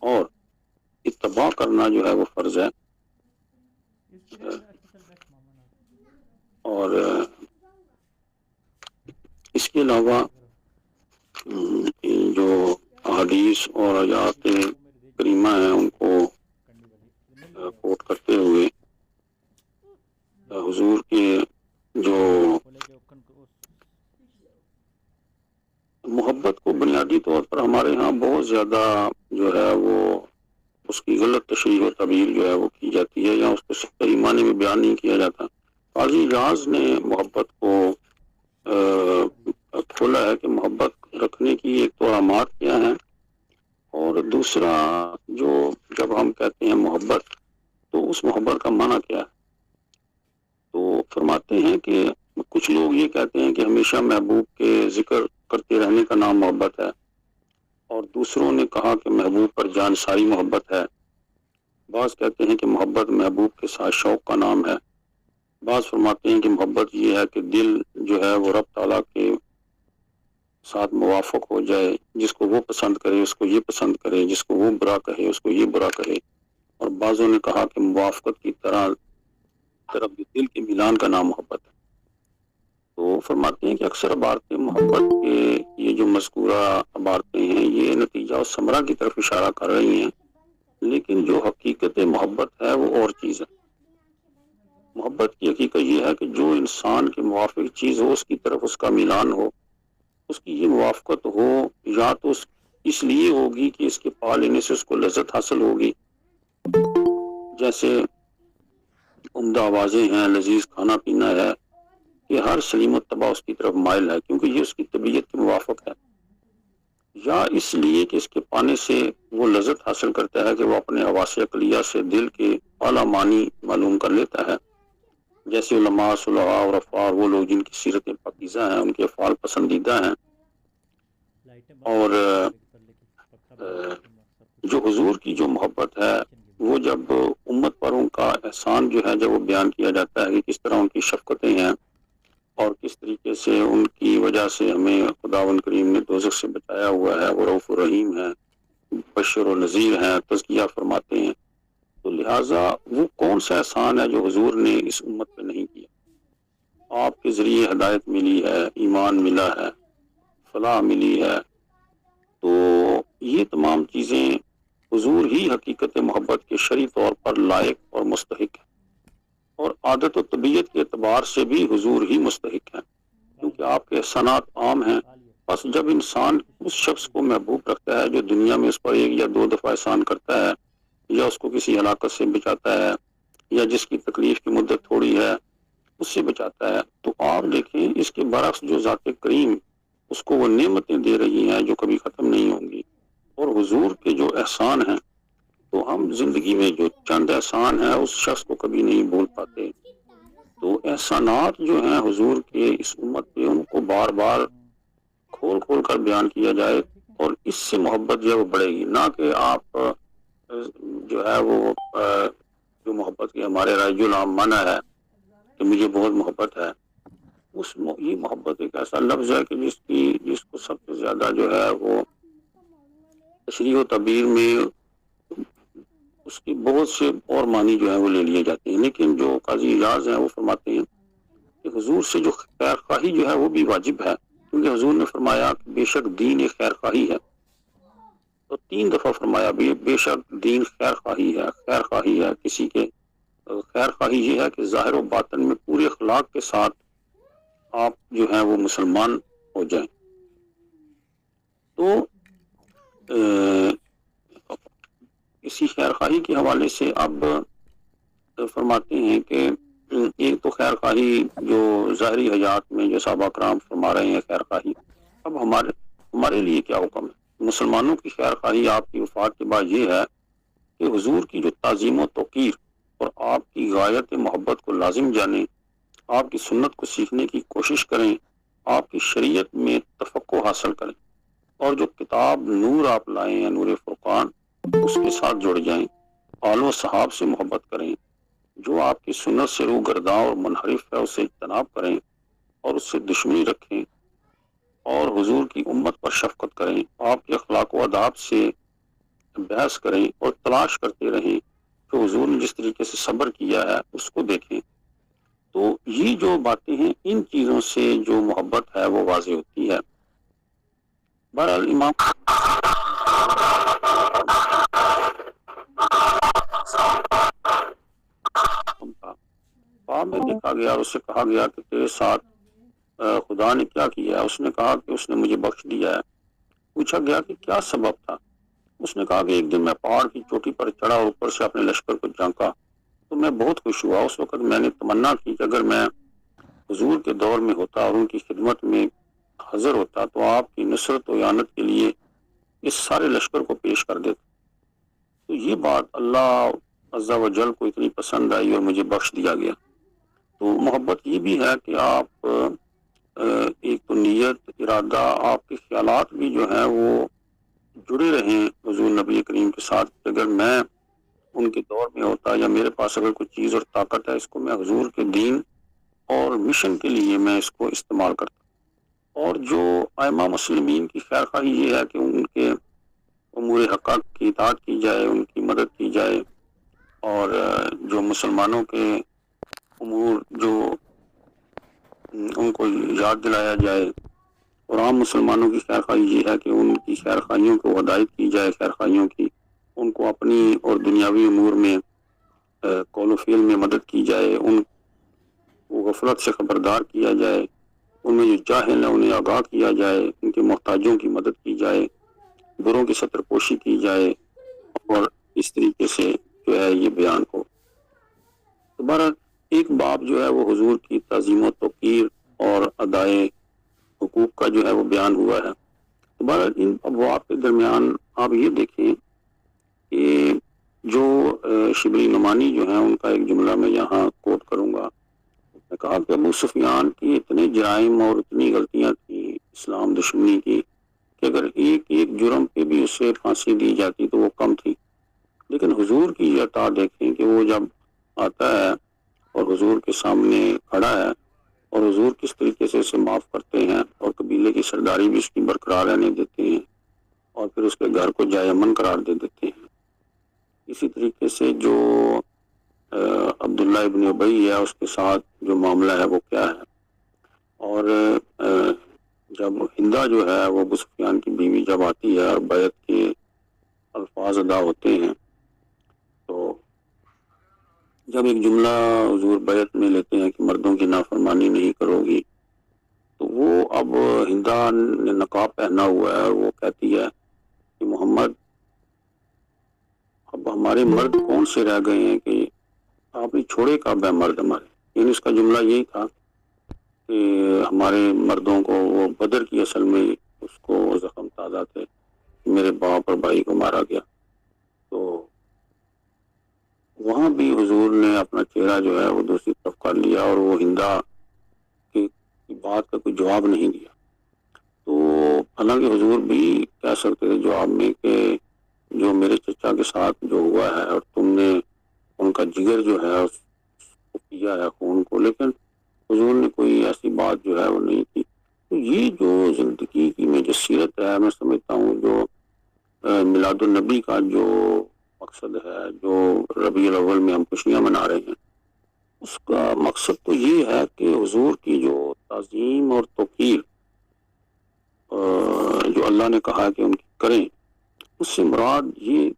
اور اتباع کرنا جو ہے وہ فرض ہے. اور اس کے علاوہ جو احادیث اور آیات کریمہ ہیں ان کو کوٹ کرتے ہوئے حضور کے جو محبت کو بنیادی طور پر ہمارے ہاں بہت زیادہ جو ہے وہ اس کی غلط تشریح و تعبیر جو ہے وہ کی جاتی ہے، یا اس کو صحیح معنی میں بیان نہیں کیا جاتا. قاضی ایاز نے محبت کو کھولا ہے کہ محبت رکھنے کی ایک تو علامات کیا ہیں، اور دوسرا جو جب ہم کہتے ہیں محبت تو اس محبت کا معنی کیا ہے. تو فرماتے ہیں کہ کچھ لوگ یہ کہتے ہیں کہ ہمیشہ محبوب کے ذکر کرتے رہنے کا نام محبت ہے، اور دوسروں نے کہا کہ محبوب پر جانساری محبت ہے. بعض کہتے ہیں کہ محبت محبوب کے ساتھ شوق کا نام ہے. بعض فرماتے ہیں کہ محبت یہ ہے کہ دل جو ہے وہ رب تعالیٰ کے ساتھ موافق ہو جائے، جس کو وہ پسند کرے اس کو یہ پسند کرے، جس کو وہ برا کہے اس کو یہ برا کہے. اور بعضوں نے کہا کہ موافقت کی طرف دل کے ملان کا نام محبت ہے. تو فرماتے ہیں کہ اکثر عبارتیں محبت کے یہ جو مذکورہ عبارتیں ہیں یہ نتیجہ اور ثمرہ کی طرف اشارہ کر رہی ہیں، لیکن جو حقیقت محبت ہے وہ اور چیز ہے۔ محبت کی حقیقت یہ ہے کہ جو انسان کے موافق چیز ہو اس کی طرف اس کا میلان ہو، اس کی یہ موافقت ہو، یا تو اس لیے ہوگی کہ اس کے پا لینے سے اس کو لذت حاصل ہوگی، جیسے عمدہ آوازیں ہیں، لذیذ کھانا پینا ہے، کہ ہر سلیم و طبع اس کی طرف مائل ہے کیونکہ یہ اس کی طبیعت کے موافق ہے، یا اس لیے کہ اس کے پانے سے وہ لذت حاصل کرتا ہے کہ وہ اپنے حواس عقلیہ سے دل کے اعلیٰ معنی معلوم کر لیتا ہے، جیسے علماء، صلحاء اور افراد، وہ لوگ جن کی سیرتیں پاکیزہ ہیں، ان کے افعال پسندیدہ ہیں، اور جو حضور کی جو محبت ہے وہ جب امت پر ان کا احسان جو ہے جب وہ بیان کیا جاتا ہے کہ کس طرح ان کی شفقتیں ہیں اور کس طریقے سے ان کی وجہ سے ہمیں خداوند کریم نے دوزخ سے بچایا ہوا ہے، وہ رؤوف الرحیم ہے، بشیر و نذیر ہیں، تزکیہ فرماتے ہیں، تو لہٰذا وہ کون سا احسان ہے جو حضور نے اس امت پہ نہیں کیا؟ آپ کے ذریعے ہدایت ملی ہے، ایمان ملا ہے، فلاح ملی ہے، تو یہ تمام چیزیں حضور ہی حقیقت محبت کے شرعی طور پر لائق اور مستحق ہیں، اور عادت و طبیعت کے اعتبار سے بھی حضور ہی مستحق ہیں، کیونکہ آپ کے احسانات عام ہیں۔ بس جب انسان اس شخص کو محبوب رکھتا ہے جو دنیا میں اس پر 1 یا 2 دفعہ احسان کرتا ہے، یا اس کو کسی ہلاکت سے بچاتا ہے، یا جس کی تکلیف کی مدت تھوڑی ہے اس سے بچاتا ہے، تو آپ دیکھیں اس کے برعکس جو ذات کریم اس کو وہ نعمتیں دے رہی ہیں جو کبھی ختم نہیں ہوں گی، اور حضور کے جو احسان ہیں تو ہم زندگی میں جو چند احسان ہیں اس شخص کو کبھی نہیں بھول پاتے، تو احسانات جو ہیں حضور کے اس امت پہ ان کو بار بار کھول کھول کر بیان کیا جائے، اور اس سے محبت جو ہے وہ بڑھے گی، نہ کہ آپ جو ہے وہ جو محبت کی ہمارے رائج العام مانا ہے کہ مجھے بہت محبت ہے، یہ محبت ایک ایسا لفظ ہے کہ جس کو سب سے زیادہ جو ہے وہ تشریح و تعبیر میں اس کی بہت سے اور معنی جو ہے وہ لے لیے جاتے ہیں، لیکن جو قاضی اعجاز ہیں وہ فرماتے ہیں کہ حضور سے جو خیر خواہی جو ہے وہ بھی واجب ہے، کیونکہ حضور نے فرمایا کہ بے شک دین ایک خیر خواہی ہے، تو 3 دفعہ فرمایا بے شک دین خیر خواہی ہے، خیر خواہی ہے کسی کے، خیر خواہی یہ ہے کہ ظاہر و باطن میں پورے اخلاق کے ساتھ آپ جو ہیں وہ مسلمان ہو جائیں، تو اسی خیر خواہی کے حوالے سے اب فرماتے ہیں کہ ایک تو خیر خواہی جو ظاہری حیات میں جو صحابہ کرام فرما رہے ہیں خیر خواہی، اب ہمارے لیے کیا حکم ہے؟ مسلمانوں کی خیر خواہی آپ کی وفات کے بعد یہ ہے کہ حضور کی جو تعظیم و توقیر اور آپ کی غایت محبت کو لازم جانیں، آپ کی سنت کو سیکھنے کی کوشش کریں، آپ کی شریعت میں تفقہ حاصل کریں، اور جو کتاب نور آپ لائیں یا نور فرقان اس کے ساتھ جڑ جائیں، آل و صحاب سے محبت کریں، جو آپ کی سنت سے روح گرداں اور منحرف ہے اسے اجتناب کریں اور اس سے دشمنی رکھیں، اور حضور کی امت پر شفقت کریں، آپ کے اخلاق و آداب سے بحث کریں اور تلاش کرتے رہیں کہ حضور نے جس طریقے سے صبر کیا ہے اس کو دیکھیں، تو یہ جو باتیں ہیں ان چیزوں سے جو محبت ہے وہ واضح ہوتی ہے۔ بہرحال امام خواب میں دیکھا گیا اور اس سے کہا گیا کہ تیرے ساتھ خدا نے کیا کیا ہے؟ اس نے کہا کہ اس نے مجھے بخش دیا ہے۔ پوچھا گیا کہ کیا سبب تھا؟ اس نے کہا کہ ایک دن میں پہاڑ کی چوٹی پر چڑھا اور اوپر سے اپنے لشکر کو جھانکا تو میں بہت خوش ہوا۔ اس وقت میں نے تمنا کی کہ اگر میں حضور کے دور میں ہوتا اور ان کی خدمت میں حاضر ہوتا تو آپ کی نصرت و اعانت کے لیے اس سارے لشکر کو پیش کر دیتا۔ تو یہ بات اللہ عز و جل کو اتنی پسند آئی اور مجھے بخش دیا گیا۔ تو محبت یہ بھی ہے کہ آپ ایک تو نیت، ارادہ، آپ کے خیالات بھی جو ہیں وہ جڑے رہیں حضور نبی کریم کے ساتھ۔ اگر میں ان کے دور میں ہوتا یا میرے پاس اگر کوئی چیز اور طاقت ہے اس کو میں حضور کے دین اور مشن کے لیے میں اس کو استعمال کرتا۔ اور جو ائمہ مسلمین کی خیر خواہی یہ ہے کہ ان کے امور حقہ کی اطاعت کی جائے، ان کی مدد کی جائے، اور جو مسلمانوں کے امور جو ان کو یاد دلایا جائے، اور عام مسلمانوں کی خیر خواہی یہ ہے کہ ان کی خیر خواہیوں کو ہدایت کی جائے، خیر خواہیوں کی ان کو اپنی اور دنیاوی امور میں قول و فعل میں مدد کی جائے، ان کو غفلت سے خبردار کیا جائے، ان میں جو جاہل ہیں انہیں آگاہ کیا جائے، ان کے محتاجوں کی مدد کی جائے، بروں کی ستر پوشی کی جائے، اور اس طریقے سے جو ہے یہ بیان ہو۔ دوبارہ ایک باب جو ہے وہ حضور کی تعظیم و توقیر اور ادائے حقوق کا جو ہے وہ بیان ہوا ہے۔ دوبارہ ان ابواب کے درمیان آپ یہ دیکھیں کہ جو شبلی نعمانی جو ہیں ان کا ایک جملہ میں یہاں کوٹ کروں گا، نے کہا کہ ابو سفیان کی اتنے جرائم اور اتنی غلطیاں تھیں اسلام دشمنی کی کہ اگر ایک ایک جرم پہ بھی اسے پھانسی دی جاتی تو وہ کم تھی، لیکن حضور کی یہ عطا دیکھیں کہ وہ جب آتا ہے اور حضور کے سامنے کھڑا ہے اور حضور کس طریقے سے اسے معاف کرتے ہیں اور قبیلے کی سرداری بھی اس کی برقرار رہنے دیتے ہیں اور پھر اس کے گھر کو جائے امن قرار دے دیتے ہیں۔ اسی طریقے سے جو عبداللہ ابن ابی ہے اس کے ساتھ جو معاملہ ہے وہ کیا ہے، اور جب ہندا جو ہے وہ ابو سفیان کی بیوی جب آتی ہے اور بیعت کے الفاظ ادا ہوتے ہیں تو جب ایک جملہ حضور بیعت میں لیتے ہیں کہ مردوں کی نافرمانی نہیں کرو گی، تو وہ اب ہندا نے نقاب پہنا ہوا ہے اور وہ کہتی ہے کہ محمد اب ہمارے مرد کون سے رہ گئے ہیں کہ آپ نے چھوڑے کب ہے مرد ہمارے، یعنی اس کا جملہ یہی تھا کہ ہمارے مردوں کو وہ بدر کی اصل میں اس کو زخم تازہ تھے، میرے باپ اور بھائی کو مارا گیا۔ تو وہاں بھی حضور نے اپنا چہرہ جو ہے وہ دوسری طرف کر لیا اور وہ ہندا کی بات کا کوئی جواب نہیں دیا۔ تو حالانکہ حضور بھی کہہ سکتے تھے جواب میں کہ جو میرے چچا کے ساتھ جو ہوا ہے اور تم نے ان کا جگر جو ہے اس کو پیا ہے خون کو، لیکن حضور نے کوئی ایسی بات جو ہے وہ نہیں کی۔ تو یہ جو زندگی کی میں جو سیرت ہے میں سمجھتا ہوں جو میلاد النبی کا جو مقصد ہے، جو ربیع الاول میں ہم خوشیاں منا رہے ہیں، اس کا مقصد تو یہ ہے کہ حضور کی جو تعظیم اور توقیر جو اللہ نے کہا کہ ان کی کریں، اس سے مراد یہ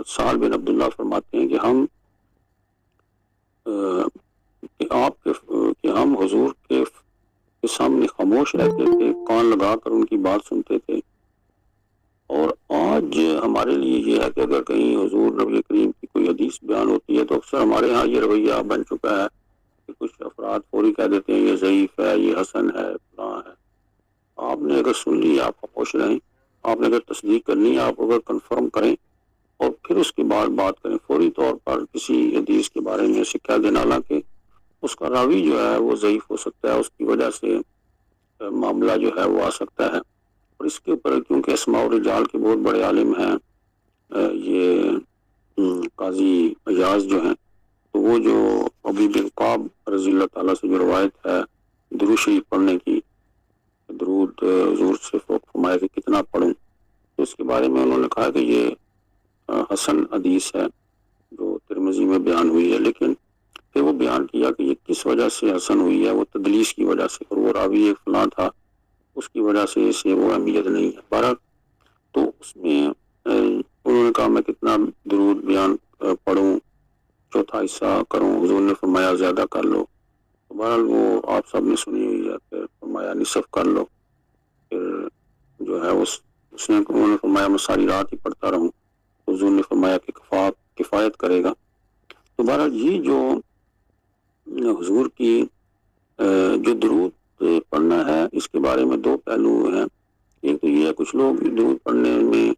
سال بن عبداللہ فرماتے ہیں کہ ہم حضور کے سامنے خاموش رہتے تھے، کان لگا کر ان کی بات سنتے تھے، اور آج ہمارے لیے یہ ہے کہ اگر کہیں حضور نبی کریم کی کوئی حدیث بیان ہوتی ہے تو اکثر ہمارے ہاں یہ رویہ بن چکا ہے کہ کچھ افراد فوری کہہ دیتے ہیں یہ ضعیف ہے، یہ حسن ہے، فلاں ہے۔ آپ نے اگر سن لی آپ خاموش رہیں، آپ نے اگر تصدیق کرنی ہے آپ اگر کنفرم کریں اور پھر اس کے بعد بات کریں۔ فوری طور پر کسی حدیث کے بارے میں سے کہہ دینا، حالانکہ اس کا راوی جو ہے وہ ضعیف ہو سکتا ہے، اس کی وجہ سے معاملہ جو ہے وہ آ سکتا ہے۔ اور اس کے اوپر کیونکہ اسماء و رجال کے بہت بڑے عالم ہیں یہ قاضی ایاز جو ہیں، تو وہ جو ابی بن قاب رضی اللہ تعالیٰ سے جو روایت ہے درود شریف پڑھنے کی، درود حضور سے فوق فرمایا کہ کتنا پڑھوں، تو اس کے بارے میں انہوں نے کہا کہ یہ حسن حدیث ہے جو ترمذی میں بیان ہوئی ہے، لیکن پھر وہ بیان کیا کہ یہ کس وجہ سے حسن ہوئی ہے، وہ تدلیس کی وجہ سے، اور وہ راوی ایک فلاں تھا اس کی وجہ سے اسے وہ اہمیت نہیں ہے۔ بہرحال تو اس میں انہوں نے کہا میں کتنا درود بیان پڑھوں، چوتھا حصہ کروں، حضور نے فرمایا زیادہ کر لو۔ بہرحال وہ آپ سب نے سنی ہوئی ہے، پھر فرمایا نصف کر لو، پھر جو ہے اس نے انہوں نے فرمایا میں ساری رات ہی پڑھتا رہوں، حضور نے فرمایا کہ کفایت کرے گا۔ تو بہرحال یہ جو حضور کی جو درود پڑھنا ہے اس کے بارے میں دو پہلو ہیں۔ ایک تو یہ ہے کچھ لوگ درود پڑھنے میں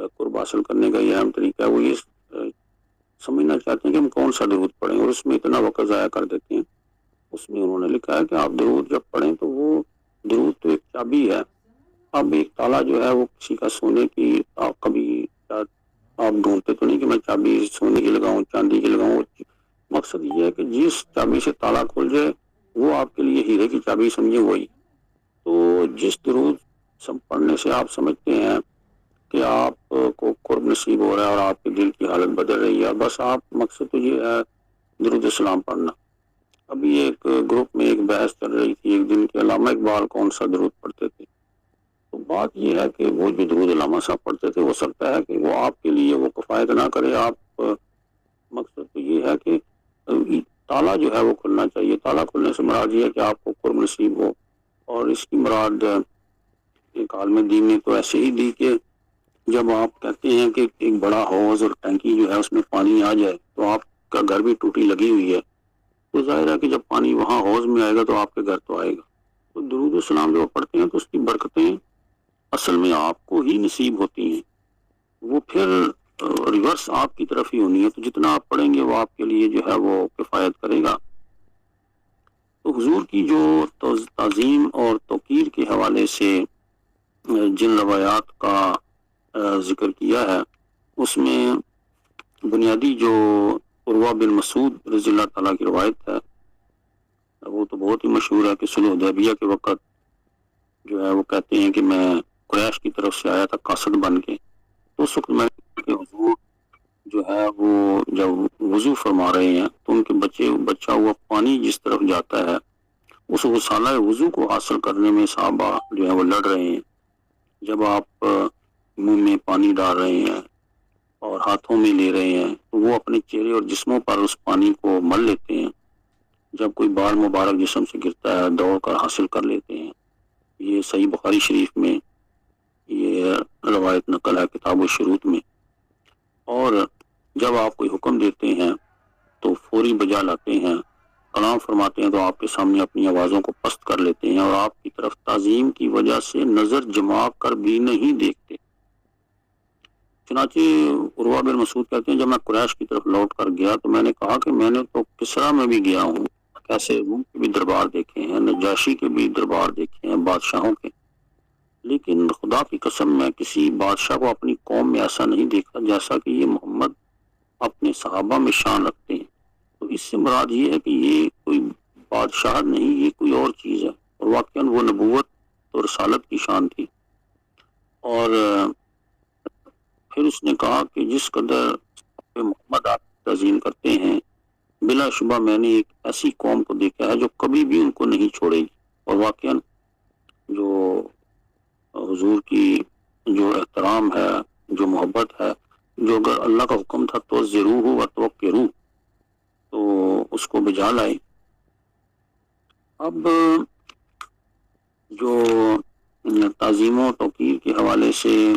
قرب حاصل کرنے کا یہ اہم طریقہ ہے، وہ یہ سمجھنا چاہتے ہیں کہ ہم کون سا درود پڑھیں اور اس میں اتنا وقت ضائع کر دیتے ہیں۔ اس میں انہوں نے لکھا ہے کہ آپ درود جب پڑھیں تو وہ درود تو ایک چابی ہے، اب ایک تالا جو ہے وہ کسی کا سونے کی آپ کبھی آپ ڈھونڈتے تو نہیں کہ میں چابی سونے کی لگاؤں چاندی کی لگاؤں، مقصد یہ ہے کہ جس چابی سے تالا کھل جائے وہ آپ کے لیے ہیرے کی چابی سمجھے وہی۔ تو جس درود پڑھنے سے آپ سمجھتے ہیں کہ آپ کو قرب نصیب ہو رہا ہے اور آپ کے دل کی حالت بدل رہی ہے، بس آپ مقصد تو یہ ہے درود السلام پڑھنا۔ ابھی ایک گروپ میں ایک بحث چل رہی تھی ایک دن کہ علامہ اقبال کون سا درود پڑھتے تھے. تو بات یہ ہے کہ وہ جو درود علامہ صاحب پڑھتے تھے ہو سکتا ہے کہ وہ آپ کے لیے وہ کفایت نہ کرے. آپ مقصد تو یہ ہے کہ تالا جو ہے وہ کھلنا چاہیے. تالا کھلنے سے مراد یہ ہے کہ آپ کو قرب نصیب ہو. اور اس کی مراد ایک عالم دین نے تو ایسے ہی دی کہ جب آپ کہتے ہیں کہ ایک بڑا حوض اور ٹینکی جو ہے اس میں پانی آ جائے تو آپ کا گھر بھی ٹوٹی لگی ہوئی ہے تو ظاہر ہے کہ جب پانی وہاں حوض میں آئے گا تو آپ کے گھر تو آئے گا. تو درود السلام جو پڑھتے ہیں تو اس کی برکتیں اصل میں آپ کو ہی نصیب ہوتی ہیں. وہ پھر ریورس آپ کی طرف ہی ہونی ہے. تو جتنا آپ پڑھیں گے وہ آپ کے لیے جو ہے وہ کفایت کرے گا. تو حضور کی جو تعظیم اور توقیر کے حوالے سے جن روایات کا ذکر کیا ہے اس میں بنیادی جو عروہ بن مسعود رضی اللہ تعالیٰ کی روایت ہے وہ تو بہت ہی مشہور ہے کہ صلح حدیبیہ کے وقت جو ہے وہ کہتے ہیں کہ میں قریش کی طرف سے آیا تھا قاصد بن کے. تو اس وقت میں کہ حضور جو ہے وہ جب وضو فرما رہے ہیں تو ان کے بچہ ہوا پانی جس طرف جاتا ہے اس غسالہ وضو کو حاصل کرنے میں صحابہ جو ہے وہ لڑ رہے ہیں. جب آپ منہ میں پانی ڈال رہے ہیں اور ہاتھوں میں لے رہے ہیں تو وہ اپنے چہرے اور جسموں پر اس پانی کو مل لیتے ہیں. جب کوئی بال مبارک جسم سے گرتا ہے دوڑ کر حاصل کر لیتے ہیں. یہ صحیح بخاری شریف میں یہ روایت نقل ہے کتاب الشروط میں. اور جب آپ کوئی حکم دیتے ہیں تو فوری بجا لاتے ہیں. کلام فرماتے ہیں تو آپ کے سامنے اپنی آوازوں کو پست کر لیتے ہیں اور آپ کی طرف تعظیم کی وجہ سے نظر جما کر بھی نہیں دیکھتے. چنانچہ عروہ بن مسعود کہتے ہیں جب میں قریش کی طرف لوٹ کر گیا تو میں نے کہا کہ میں نے تو کسرا میں بھی گیا ہوں, کیسے روم کے بھی دربار دیکھے ہیں, نجاشی کے بھی دربار دیکھے ہیں, بادشاہوں کے, لیکن خدا کی قسم میں کسی بادشاہ کو اپنی قوم میں ایسا نہیں دیکھا جیسا کہ یہ محمد اپنے صحابہ میں شان رکھتے ہیں. تو اس سے مراد یہ ہے کہ یہ کوئی بادشاہ نہیں, یہ کوئی اور چیز ہے. اور واقعاً وہ نبوت اور رسالت کی شان تھی. اور پھر اس نے کہا کہ جس قدر محمد آپ تعظیم کرتے ہیں بلا شبہ میں نے ایک ایسی قوم کو دیکھا ہے جو کبھی بھی ان کو نہیں چھوڑے گی. اور واقعاً جو حضور کی جو احترام ہے, جو محبت ہے, جو اگر اللہ کا حکم تھا تو ضرور ہو تو روح تو اس کو بجا لائے. اب جو تعظیم و توقیر کے حوالے سے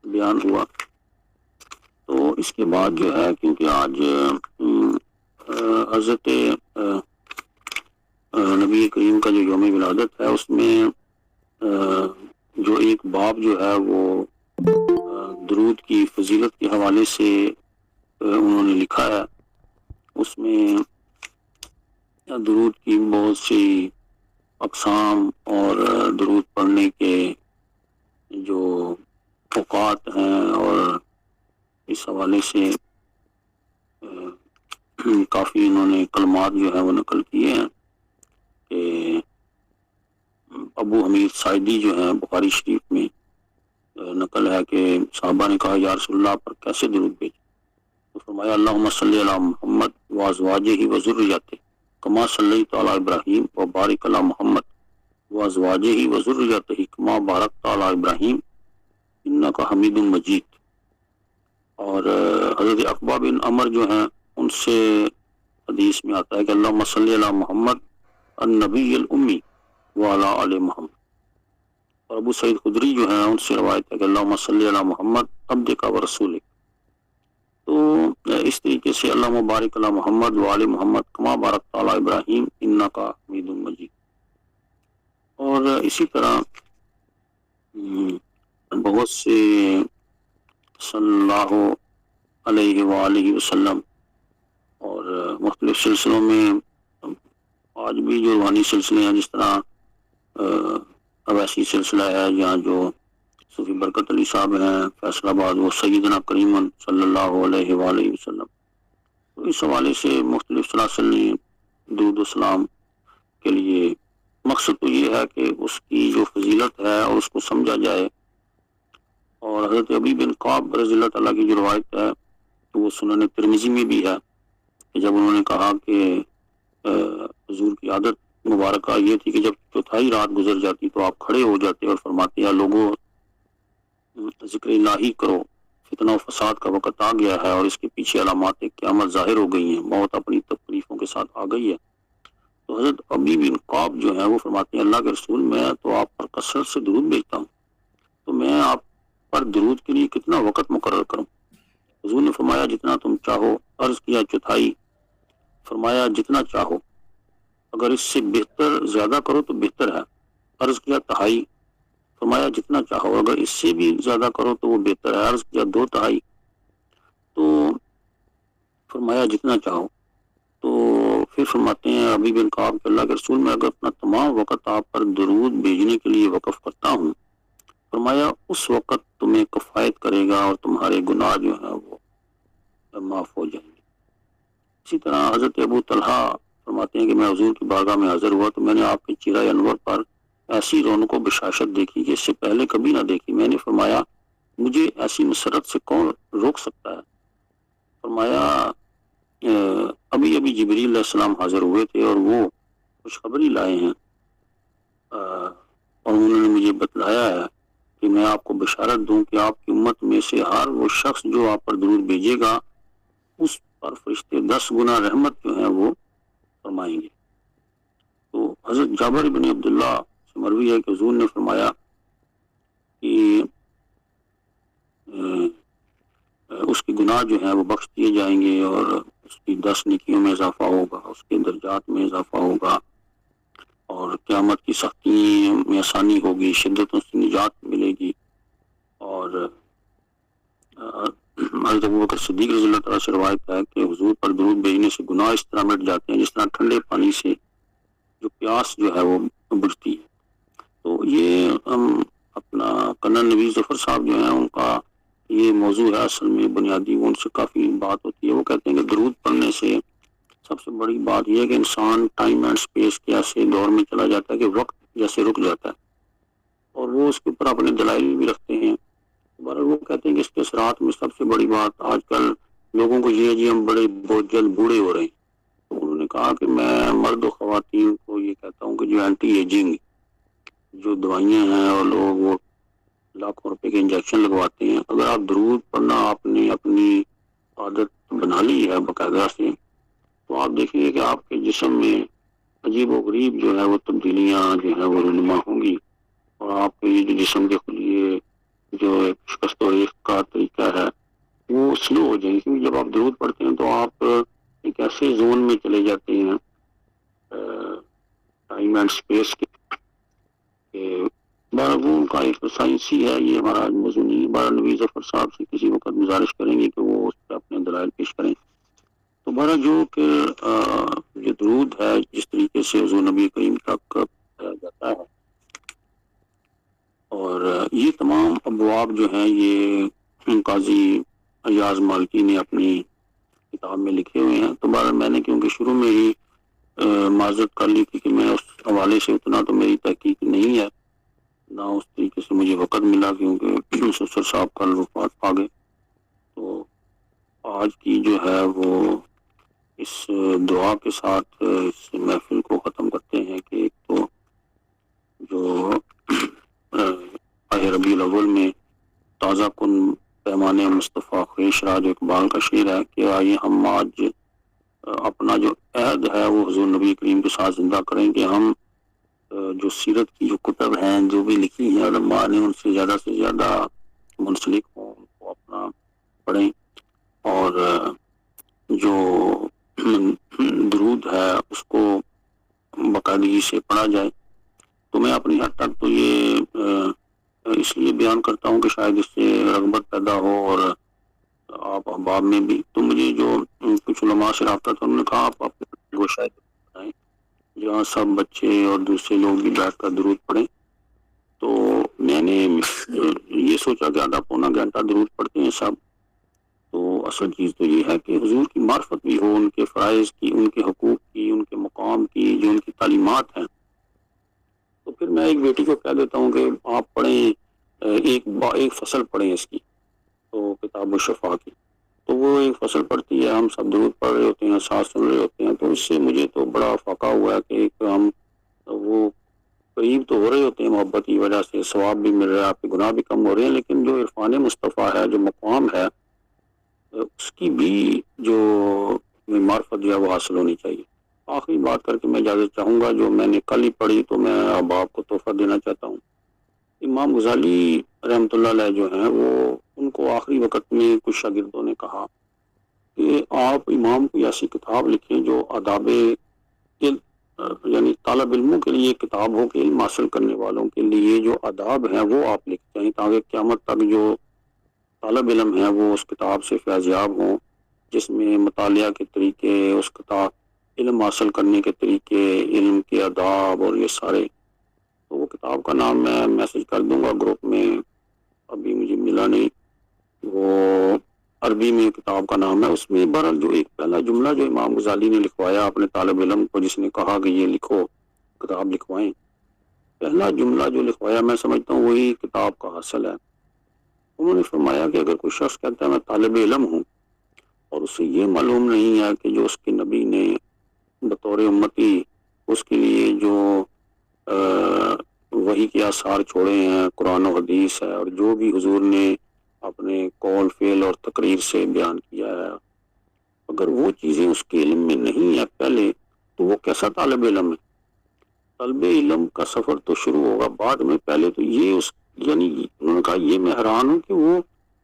بیان ہوا تو اس کے بعد جو ہے کیونکہ آج حضرت نبی کریم کا جو یوم ولادت ہے اس میں جو ایک باب جو ہے وہ درود کی فضیلت کے حوالے سے انہوں نے لکھا ہے. اس میں درود کی بہت سی اقسام اور درود پڑھنے کے جو اوقات ہیں اور اس حوالے سے کافی انہوں نے کلمات جو ہے وہ نقل کیے ہیں کہ ابو حمید سائدی جو ہیں بخاری شریف میں نقل ہے کہ صحابہ نے کہا یا رسول اللہ پر کیسے درود بھیجیں؟ تو فرمایا اللہم صلی علی محمد وازواجہ وذریتہ کما صلیت علی ابراہیم وبارک علی محمد وازواجہ وذریتہ کما بارکت علی ابراہیم انک حمید مجید. اور حضرت عقبہ بن عمر جو ہیں ان سے حدیث میں آتا ہے کہ اللہم صلی علی محمد النبی الامی وعلی آل محمد. اور ابو سعید خدری جو ہیں ان سے روایت ہے کہ اللہم صلی علی محمد عبدک و رسولک. تو اس طریقے سے اللہم بارک علی محمد وعلی محمد کما بارکت علی ابراہیم انک حمید مجید. اور اسی طرح بہت سے صلی اللہ علیہ وآلہ وسلم اور مختلف سلسلوں میں آج بھی جو روحانی سلسلے ہیں جس طرح اویسی سلسلہ ہے یا جو صوفی برکت علی صاحب ہیں فیصل آباد وہ سیدنا کریم صلی اللہ علیہ وآلہ وسلم. تو اس حوالے سے مختلف سلاسل درود و سلام کے لیے مقصد تو یہ ہے کہ اس کی جو فضیلت ہے اور اس کو سمجھا جائے. اور حضرت ابی بن کعب رضی اللہ تعالیٰ کی جو روایت ہے تو وہ سنن ترمذی میں بھی ہے کہ جب انہوں نے کہا کہ حضور کی عادت مبارکہ یہ تھی کہ جب چوتھائی رات گزر جاتی تو آپ کھڑے ہو جاتے اور فرماتے یا لوگوں ذکر الہی کرو، فتنہ و فساد کا وقت آ گیا ہے اور اس کے پیچھے علامات قیامت ظاہر ہو گئی ہیں، موت اپنی تکلیفوں کے ساتھ آ گئی ہے۔ تو حضرت ابی بن کعب جو ہے وہ فرماتے ہیں اللہ کے رسول میں تو آپ پر کثرت سے درود بھیجتا ہوں، تو میں آپ پر درود کے لیے کتنا وقت مقرر کروں؟ حضور نے فرمایا جتنا تم چاہو۔ عرض کیا چوتھائی؟ فرمایا جتنا چاہو، اگر اس سے بہتر زیادہ کرو تو بہتر ہے۔ عرض کیا تہائی؟ فرمایا جتنا چاہو، اگر اس سے بھی زیادہ کرو تو وہ بہتر ہے۔ عرض کیا دو تہائی؟ تو فرمایا جتنا چاہو۔ تو پھر فرماتے ہیں ابی بن کعب کہ اللہ کے رسول میں اگر اپنا تمام وقت آپ پر درود بھیجنے کے لیے وقف کرتا ہوں، فرمایا اس وقت تمہیں کفایت کرے گا اور تمہارے گناہ جو ہیں وہ معاف ہو جائیں گے۔ اسی طرح حضرت ابو طلحہ فرماتے ہیں کہ میں حضور کی بارگاہ میں حاضر ہوا تو میں نے آپ کے چہرہ انور پر ایسی رونق و بشاشت دیکھی کہ اس سے پہلے کبھی نہ دیکھی۔ میں نے فرمایا مجھے ایسی مسرت سے کون روک سکتا ہے؟ فرمایا ابھی جبریل علیہ السلام حاضر ہوئے تھے اور وہ خوشخبری لائے ہیں اور انہوں نے مجھے بتلایا ہے کہ میں آپ کو بشارت دوں کہ آپ کی امت میں سے ہر وہ شخص جو آپ پر درود بھیجے گا اس پر فرشتے 10 گنا رحمت جو ہیں وہ فرمائیں گے۔ تو حضرت جابر بن عبداللہ سے مروی ہے کہ حضور نے فرمایا کہ اس کے گناہ جو ہیں وہ بخش دیے جائیں گے اور اس کی 10 نیکیوں میں اضافہ ہوگا، اس کے درجات میں اضافہ ہوگا اور قیامت کی سختی میں آسانی ہوگی، شدتوں سے نجات ملے گی۔ اور حضرت ابوبکر صدیق رضی اللہ تعالیٰ سے روایت ہے کہ حضور پر درود بھیجنے سے گناہ اس طرح مٹ جاتے ہیں جس طرح ٹھنڈے پانی سے جو پیاس جو ہے وہ بجھتی ہے۔ تو یہ ہم اپنا کنن نویز ظفر صاحب جو ہیں ان کا یہ موضوع ہے اصل میں بنیادی، ان سے کافی بات ہوتی ہے۔ وہ کہتے ہیں کہ درود پڑھنے سے سب سے بڑی بات یہ ہے کہ انسان ٹائم اینڈ سپیس کے ایسے دور میں چلا جاتا ہے کہ وقت جیسے رک جاتا ہے، اور وہ اس کے اوپر اپنے دلائل بھی رکھتے ہیں۔ وہ کہتے ہیں کہ اس کے اثرات میں سب سے بڑی بات آج کل لوگوں کو یہ ہے جی ہم بہت جلد بوڑھے ہو رہے ہیں۔ تو انہوں نے کہا کہ میں مرد و خواتین کو یہ کہتا ہوں کہ جو اینٹی ایجنگ جو دوائیاں ہیں اور لوگ وہ لاکھوں روپے کے انجیکشن لگواتے ہیں، اگر آپ درود پڑھنا آپ نے اپنی عادت بنا لی ہے باقاعدہ سے، تو آپ دیکھیں گے کہ آپ کے جسم میں عجیب و غریب جو ہے وہ تبدیلیاں جو ہے وہ رونما ہوں گی، اور آپ کے یہ جو جسم کے لیے جو ایک شکست و ریخت کا طریقہ ہے وہ سلو ہو جائیں گے، کیونکہ جب آپ درود پڑھتے ہیں تو آپ ایک ایسے زون میں چلے جاتے ہیں ٹائم اینڈ سپیس کے وہ ان کا ایک سائنسی ہے، یہ ہمارا موضوع نہیں ہے۔ بارہ نویز ظفر صاحب سے کسی وقت گزارش کریں گے کہ وہ اس پہ اپنے دلائل پیش کریں۔ تو بارہ جو کہ یہ درود ہے جس طریقے سے حضور نبی کریم تک پہنچایا جاتا ہے، اور یہ تمام ابواب جو ہیں یہ قاضی ایاز مالکی نے اپنی کتاب میں لکھے ہوئے ہیں۔ تو بارہ میں نے کیونکہ شروع میں ہی معذرت کر لی تھی کہ میں اس حوالے سے اتنا تو میری تحقیق نہیں ہے، نہ اس طریقے سے مجھے وقت ملا، کیونکہ سسر صاحب کل وفات پا گئے۔ تو آج کی جو ہے وہ اس دعا کے ساتھ اس محفل کو ختم کرتے ہیں کہ ایک تو جو ربیع الاول میں تازہ کن پیمانے مصطفیٰ خویش راج اقبال کا شعر ہے کہ آئیے ہم آج اپنا جو عہد ہے وہ حضور نبی کریم کے ساتھ زندہ کریں کہ ہم جو سیرت کی جو کتب ہیں جو بھی لکھی ہیں علماء نے ان سے زیادہ منسلک ہوں، ان کو اپنا پڑھیں، اور جو درود ہے اس کو باقاعدگی سے پڑھا جائے۔ تو میں اپنی حد تک تو یہ اس لیے بیان کرتا ہوں کہ شاید اس سے رغبت پیدا ہو اور آپ احباب میں بھی۔ تو مجھے جو کچھ علماء سے رابطہ تھا انہوں نے کہا آپ اپنے کو شاید بتائیں جہاں سب بچے اور دوسرے لوگ بھی بیٹھ کر درود پڑھیں۔ تو میں نے یہ سوچا کہ آدھا پونا گھنٹہ درود پڑھتے ہیں سب، تو اصل چیز تو یہ ہے کہ حضور کی معرفت بھی ہو، ان کے فرائض کی، ان کے حقوق کی، ان کے مقام کی، جو ان کی تعلیمات ہیں۔ تو پھر میں ایک بیٹی کو کہہ دیتا ہوں کہ آپ پڑھیں ایک فصل پڑھیں اس کی، تو کتاب الشفا کی، تو وہ ایک فصل پڑتی ہے، ہم سب درود پڑھ رہے ہوتے ہیں، ساتھ سن رہے ہوتے ہیں، تو اس سے مجھے تو بڑا فاقہ ہوا ہے کہ ایک ہم وہ قریب تو ہو رہے ہوتے ہیں محبت کی وجہ سے، ثواب بھی مل رہا ہے، آپ کے گناہ بھی کم ہو رہے ہیں، لیکن جو عرفان مصطفیٰ ہے، جو مقام ہے، اس کی بھی جو معرفت جو ہے وہ حاصل ہونی چاہیے۔ آخری بات کر کے میں اجازت چاہوں گا، جو میں نے کل ہی پڑھی تو میں اب آپ کو تحفہ دینا چاہتا ہوں۔ امام غزالی رحمۃ اللہ علیہ جو ہیں، وہ ان کو آخری وقت میں کچھ شاگردوں نے کہا کہ آپ امام کوئی ایسی کتاب لکھیں جو آداب یعنی طالب علموں کے لیے کتاب ہو کہ علم حاصل کرنے والوں کے لیے جو آداب ہیں وہ آپ لکھتے ہیں، تاکہ قیامت تک جو طالب علم ہیں وہ اس کتاب سے فیض یاب ہوں، جس میں مطالعہ کے طریقے، اس کتاب علم حاصل کرنے کے طریقے، علم کے آداب اور یہ سارے۔ تو وہ کتاب کا نام میں میسج کر دوں گا گروپ میں، ابھی مجھے ملا نہیں، وہ عربی میں کتاب کا نام ہے۔ اس میں بہرحال جو ایک پہلا جملہ جو امام غزالی نے لکھوایا اپنے طالب علم کو، جس نے کہا کہ یہ لکھو، کتاب لکھوائیں، پہلا جملہ جو لکھوایا میں سمجھتا ہوں وہی کتاب کا حاصل ہے۔ انہوں نے فرمایا کہ اگر کوئی شخص کہتا ہے میں طالب علم ہوں، اور اسے یہ معلوم نہیں ہے کہ جو اس کے نبی نے بطور امتی اس کے لیے جو وحی کے آثار چھوڑے ہیں، قرآن و حدیث ہے، اور جو بھی حضور نے اپنے قول، فعل اور تقریر سے بیان کیا ہے، اگر وہ چیزیں اس کے علم میں نہیں ہے پہلے، تو وہ کیسا طالب علم ہے؟ طالب علم کا سفر تو شروع ہوگا بعد میں، پہلے تو یہ اس یعنی انہوں نے کہا یہ میں حیران ہوں کہ وہ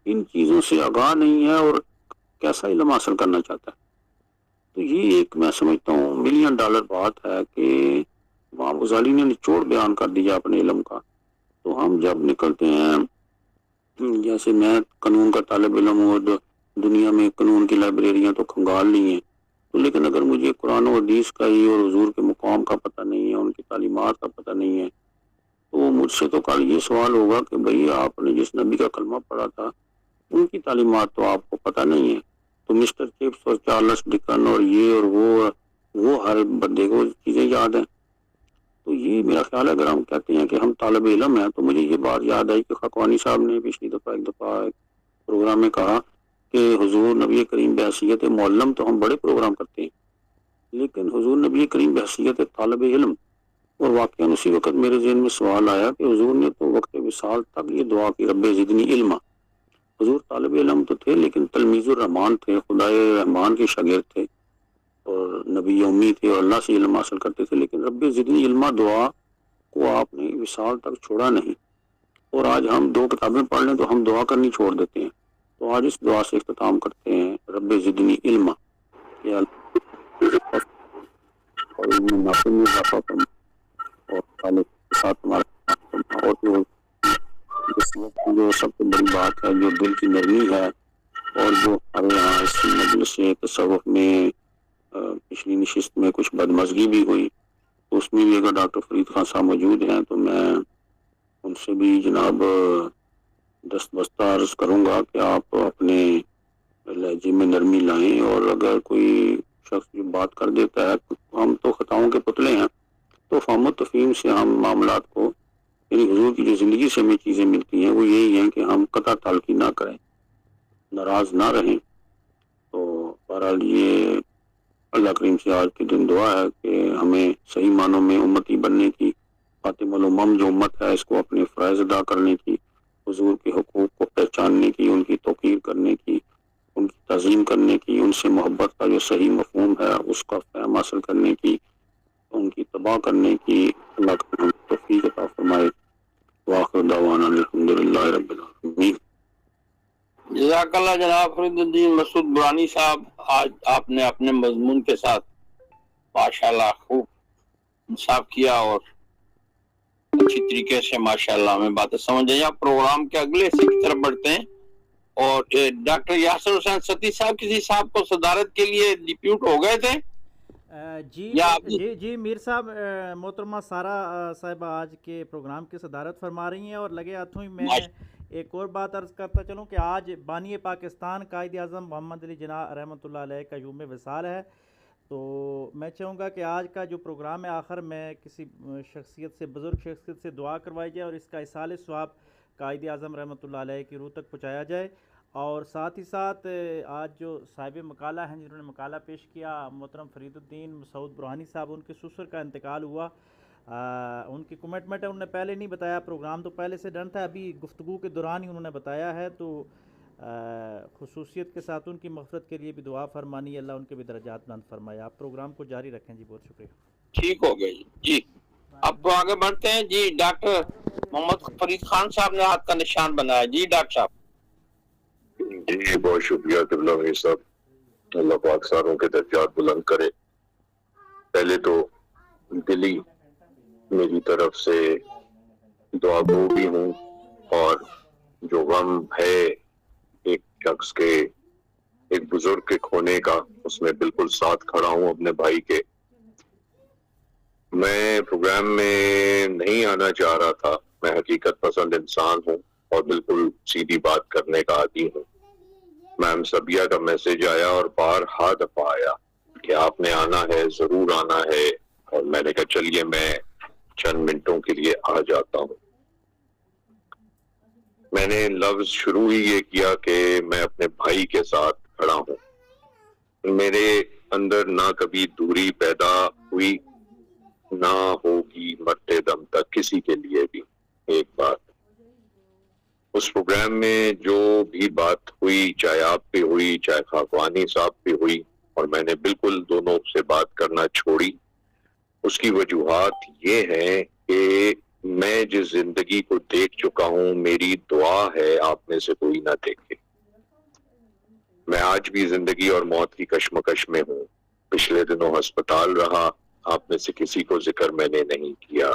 ان چیزوں سے آگاہ نہیں ہے اور کیسا علم حاصل کرنا چاہتا ہے۔ تو یہ ایک میں سمجھتا ہوں ملین ڈالر بات ہے کہ امام غزالی نے نچوڑ بیان کر دیا اپنے علم کا۔ تو ہم جب نکلتے ہیں، جیسے میں قانون کا طالب علم ہوں، دنیا میں قانون کی لائبریریاں تو کھنگال نہیں ہیں، تو لیکن اگر مجھے قرآن و حدیث کا ہی اور حضور کے مقام کا پتہ نہیں ہے، ان کی تعلیمات کا پتہ نہیں ہے، تو مجھ سے تو کل یہ سوال ہوگا کہ بھئی آپ نے جس نبی کا کلمہ پڑھا تھا ان کی تعلیمات تو آپ کو پتہ نہیں ہے، تو مسٹر چپس اور چارلس ڈکن اور یہ اور وہ ہر بندے کو چیزیں یاد ہیں۔ تو یہ میرا خیال ہے اگر ہم کہتے ہیں کہ ہم طالب علم ہیں، تو مجھے یہ بات یاد آئی کہ خاقانی صاحب نے پچھلی دفعہ ایک پروگرام میں کہا کہ حضور نبی کریم بحیثیت معلم تو ہم بڑے پروگرام کرتے ہیں، لیکن حضور نبی کریم بحیثیت طالب علم، اور واقعاً اسی وقت میرے ذہن میں سوال آیا کہ حضور نے تو وقت وصال تک یہ دعا کی رب زدنی علما۔ حضور طالب علم تو تھے لیکن تلمیذ الرحمان تھے، خدائے رحمان کے شاگرد تھے، اور نبی امی تھے اور اللہ سے علم حاصل کرتے تھے، لیکن رب زدنی علما دعا کو آپ نے وصال تک چھوڑا نہیں۔ اور آج ہم 2 کتابیں پڑھ لیں تو ہم دعا کرنی چھوڑ دیتے ہیں۔ تو آج اس دعا سے اختتام کرتے ہیں، رب زدنی علما، یا اور علم نافع میں اضافہ فرما، اور خالق کے ساتھ ہمارا فرما، اور اس وقت جو سب سے بڑی بات ہے جو دل کی نرمی ہے، اور جو ہمارے یہاں اس مجلس تصوف میں پچھلی نشست میں کچھ بدمزگی بھی ہوئی، تو اس میں بھی اگر ڈاکٹر فرید خان صاحب موجود ہیں تو میں ان سے بھی جناب دستبستہ عرض کروں گا کہ آپ اپنے لہجے میں نرمی لائیں، اور اگر کوئی شخص جو بات کر دیتا ہے، ہم تو خطاؤں کے پتلے ہیں، تو فہم و تفہیم سے ہم معاملات کو، یعنی حضور کی جو زندگی سے ہمیں چیزیں ملتی ہیں وہ یہی ہیں کہ ہم قطع تعلقی نہ کریں، ناراض نہ رہیں۔ تو بہرحال یہ اللہ کریم سے آج کے دن دعا ہے کہ ہمیں صحیح معنوں میں امتی بننے کی، خاتم الامم جو امت ہے اس کو اپنے فرائض ادا کرنے کی، حضور کے حقوق کو پہچاننے کی، ان کی توقیر کرنے کی، ان کی تعظیم کرنے کی، ان سے محبت کا جو صحیح مفہوم ہے اس کا فہم حاصل کرنے کی، ان کی تباہ کرنے کی اللہ کا توفیق عطا فرمائے۔ وآخر دعوانا الحمدللہ رب العالمین۔
جزاک اللہ جناب فرید الدین مسعود برانی صاحب، آج آپ نے اپنے مضمون کے ساتھ ماشاءاللہ خوب انصاف کیا اور اچھی طریقے سے ماشاءاللہ ہمیں باتیں سمجھ آئی۔ آپ پروگرام کے اگلے حصے کی طرف بڑھتے ہیں، اور ڈاکٹر یاسر حسین ستی صاحب کسی صاحب کو صدارت کے لیے ڈپیوٹ ہو گئے تھے؟
جی میر صاحب، محترمہ سارا صاحبہ آج کے پروگرام کی صدارت فرما رہی ہیں، اور لگے ہاتھوں ہی میں ایک اور بات عرض کرتا چلوں کہ آج بانی پاکستان قائد اعظم محمد علی جناح رحمۃ اللہ علیہ کا یوم وصال ہے، تو میں چاہوں گا کہ آج کا جو پروگرام ہے آخر میں کسی شخصیت سے، بزرگ شخصیت سے دعا کروائی جائے اور اس کا ایصال ثواب قائد اعظم رحمۃ اللہ علیہ کی روح تک پہنچایا جائے۔ اور ساتھ ہی ساتھ آج جو صاحب مقالہ ہیں جنہوں نے مقالہ پیش کیا محترم فرید الدین مسعود برہانی صاحب، ان کے سسر کا انتقال ہوا. ان کی کمٹمنٹ ہے، انہوں نے پہلے نہیں بتایا، پروگرام تو پہلے سے ڈن تھا، ابھی گفتگو کے دوران ہی انہوں نے بتایا ہے. تو خصوصیت کے ساتھ ان کی مغفرت کے لیے بھی دعا فرمانی، اللہ ان کے بھی درجات بلند فرمائے. آپ پروگرام کو جاری رکھیں جی. بہت شکریہ.
ٹھیک ہو گیا جی. اب تو آگے بڑھتے ہیں جی. ڈاکٹر محمد فرید خان صاحب نے ہاتھ کا نشان بنایا. جی ڈاکٹر صاحب.
جی بہت شکریہ قبلہ میاں صاحب، اللہ پاک ساروں کے درجات بلند کرے. پہلے تو دلی میری طرف سے دعا گو بھی ہوں، اور جو غم ہے ایک شخص کے، ایک بزرگ کے کھونے کا، اس میں بالکل ساتھ کھڑا ہوں اپنے بھائی کے. میں پروگرام میں نہیں آنا چاہ رہا تھا، میں حقیقت پسند انسان ہوں اور بالکل سیدھی بات کرنے کا عادی ہوں. میم سبیہ کا میسج آیا اور بارہا دفعہ آیا کہ آپ نے آنا ہے، ضرور آنا ہے، اور میں نے کہا چلیے میں چند منٹوں کے لیے آ جاتا ہوں. میں نے لفظ شروع ہی یہ کیا کہ میں اپنے بھائی کے ساتھ کھڑا ہوں. میرے اندر نہ کبھی دوری پیدا ہوئی، نہ ہوگی مرتے دم تک کسی کے لیے بھی. ایک بات، اس پروگرام میں جو بھی بات ہوئی، چاہے آپ پہ ہوئی، چاہے خاقوانی صاحب پہ ہوئی، اور میں نے بالکل دونوں سے بات کرنا چھوڑی. اس کی وجوہات یہ ہیں کہ میں جس زندگی کو دیکھ چکا ہوں، میری دعا ہے آپ میں سے کوئی نہ دیکھے. میں آج بھی زندگی اور موت کی کشمکش میں ہوں. پچھلے دنوں ہسپتال رہا، آپ میں سے کسی کو ذکر میں نے نہیں کیا.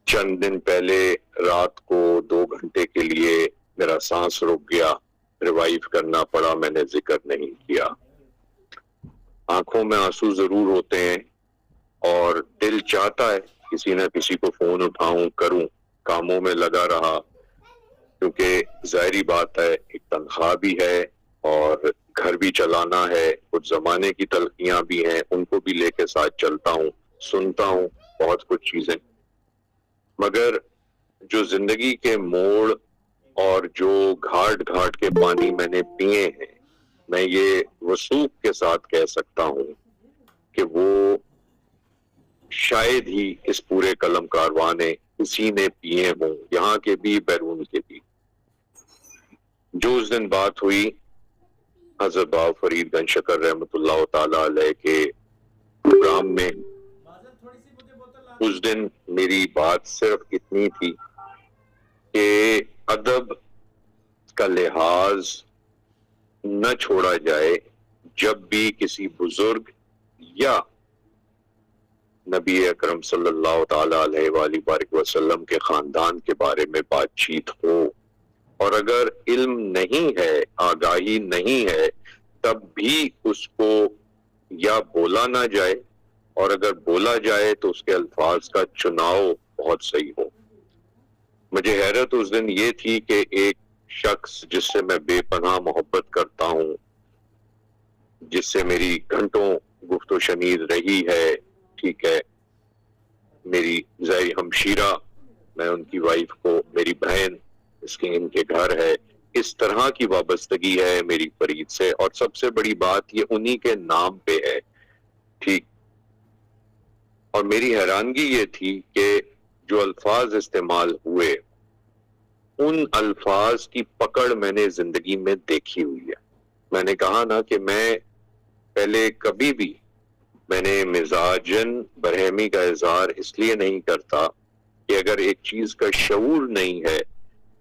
چند دن پہلے رات کو 2 گھنٹے کے لیے میرا سانس رک گیا، ریوائیو کرنا پڑا، میں نے ذکر نہیں کیا. آنکھوں میں آنسو ضرور ہوتے ہیں اور دل چاہتا ہے کسی نہ کسی کو فون اٹھاؤں، کروں. کاموں میں لگا رہا، کیونکہ ظاہری بات ہے ایک تنخواہ بھی ہے اور گھر بھی چلانا ہے، کچھ زمانے کی تلخیاں بھی ہیں، ان کو بھی لے کے ساتھ چلتا ہوں، سنتا ہوں بہت کچھ چیزیں. مگر جو زندگی کے موڑ اور جو گھاٹ گھاٹ کے پانی میں نے پیے ہیں، میں یہ وثوق کے ساتھ کہہ سکتا ہوں کہ وہ شاید ہی اس پورے قلم کاروان نے کسی نے پیے ہوں، یہاں کے بھی بیرون کے بھی. جو اس دن بات ہوئی حضرت بابا فرید گنج شکر رحمۃ اللہ تعالی علیہ کے پروگرام میں، اس دن میری بات صرف اتنی تھی کہ ادب کا لحاظ نہ چھوڑا جائے. جب بھی کسی بزرگ یا نبی اکرم صلی اللہ تعالی علیہ وآلہ وسلم کے خاندان کے بارے میں بات چیت ہو، اور اگر علم نہیں ہے، آگاہی نہیں ہے، تب بھی اس کو یا بولا نہ جائے، اور اگر بولا جائے تو اس کے الفاظ کا چناؤ بہت صحیح ہو. مجھے حیرت اس دن یہ تھی کہ ایک شخص جس سے میں بے پناہ محبت کرتا ہوں، جس سے میری گھنٹوں گفت و شنید رہی ہے، ٹھیک ہے، میری ظاہری ہمشیرہ، میں ان کی وائف کو میری بہن، اس کے ان کے گھر ہے، اس طرح کی وابستگی ہے میری فرید سے، اور سب سے بڑی بات یہ انہی کے نام پہ ہے. ٹھیک. اور میری حیرانگی یہ تھی کہ جو الفاظ استعمال ہوئے، ان الفاظ کی پکڑ میں نے زندگی میں دیکھی ہوئی ہے. میں نے کہا نا کہ میں پہلے کبھی بھی، میں نے مزاجن برہمی کا اظہار اس لیے نہیں کرتا کہ اگر ایک چیز کا شعور نہیں ہے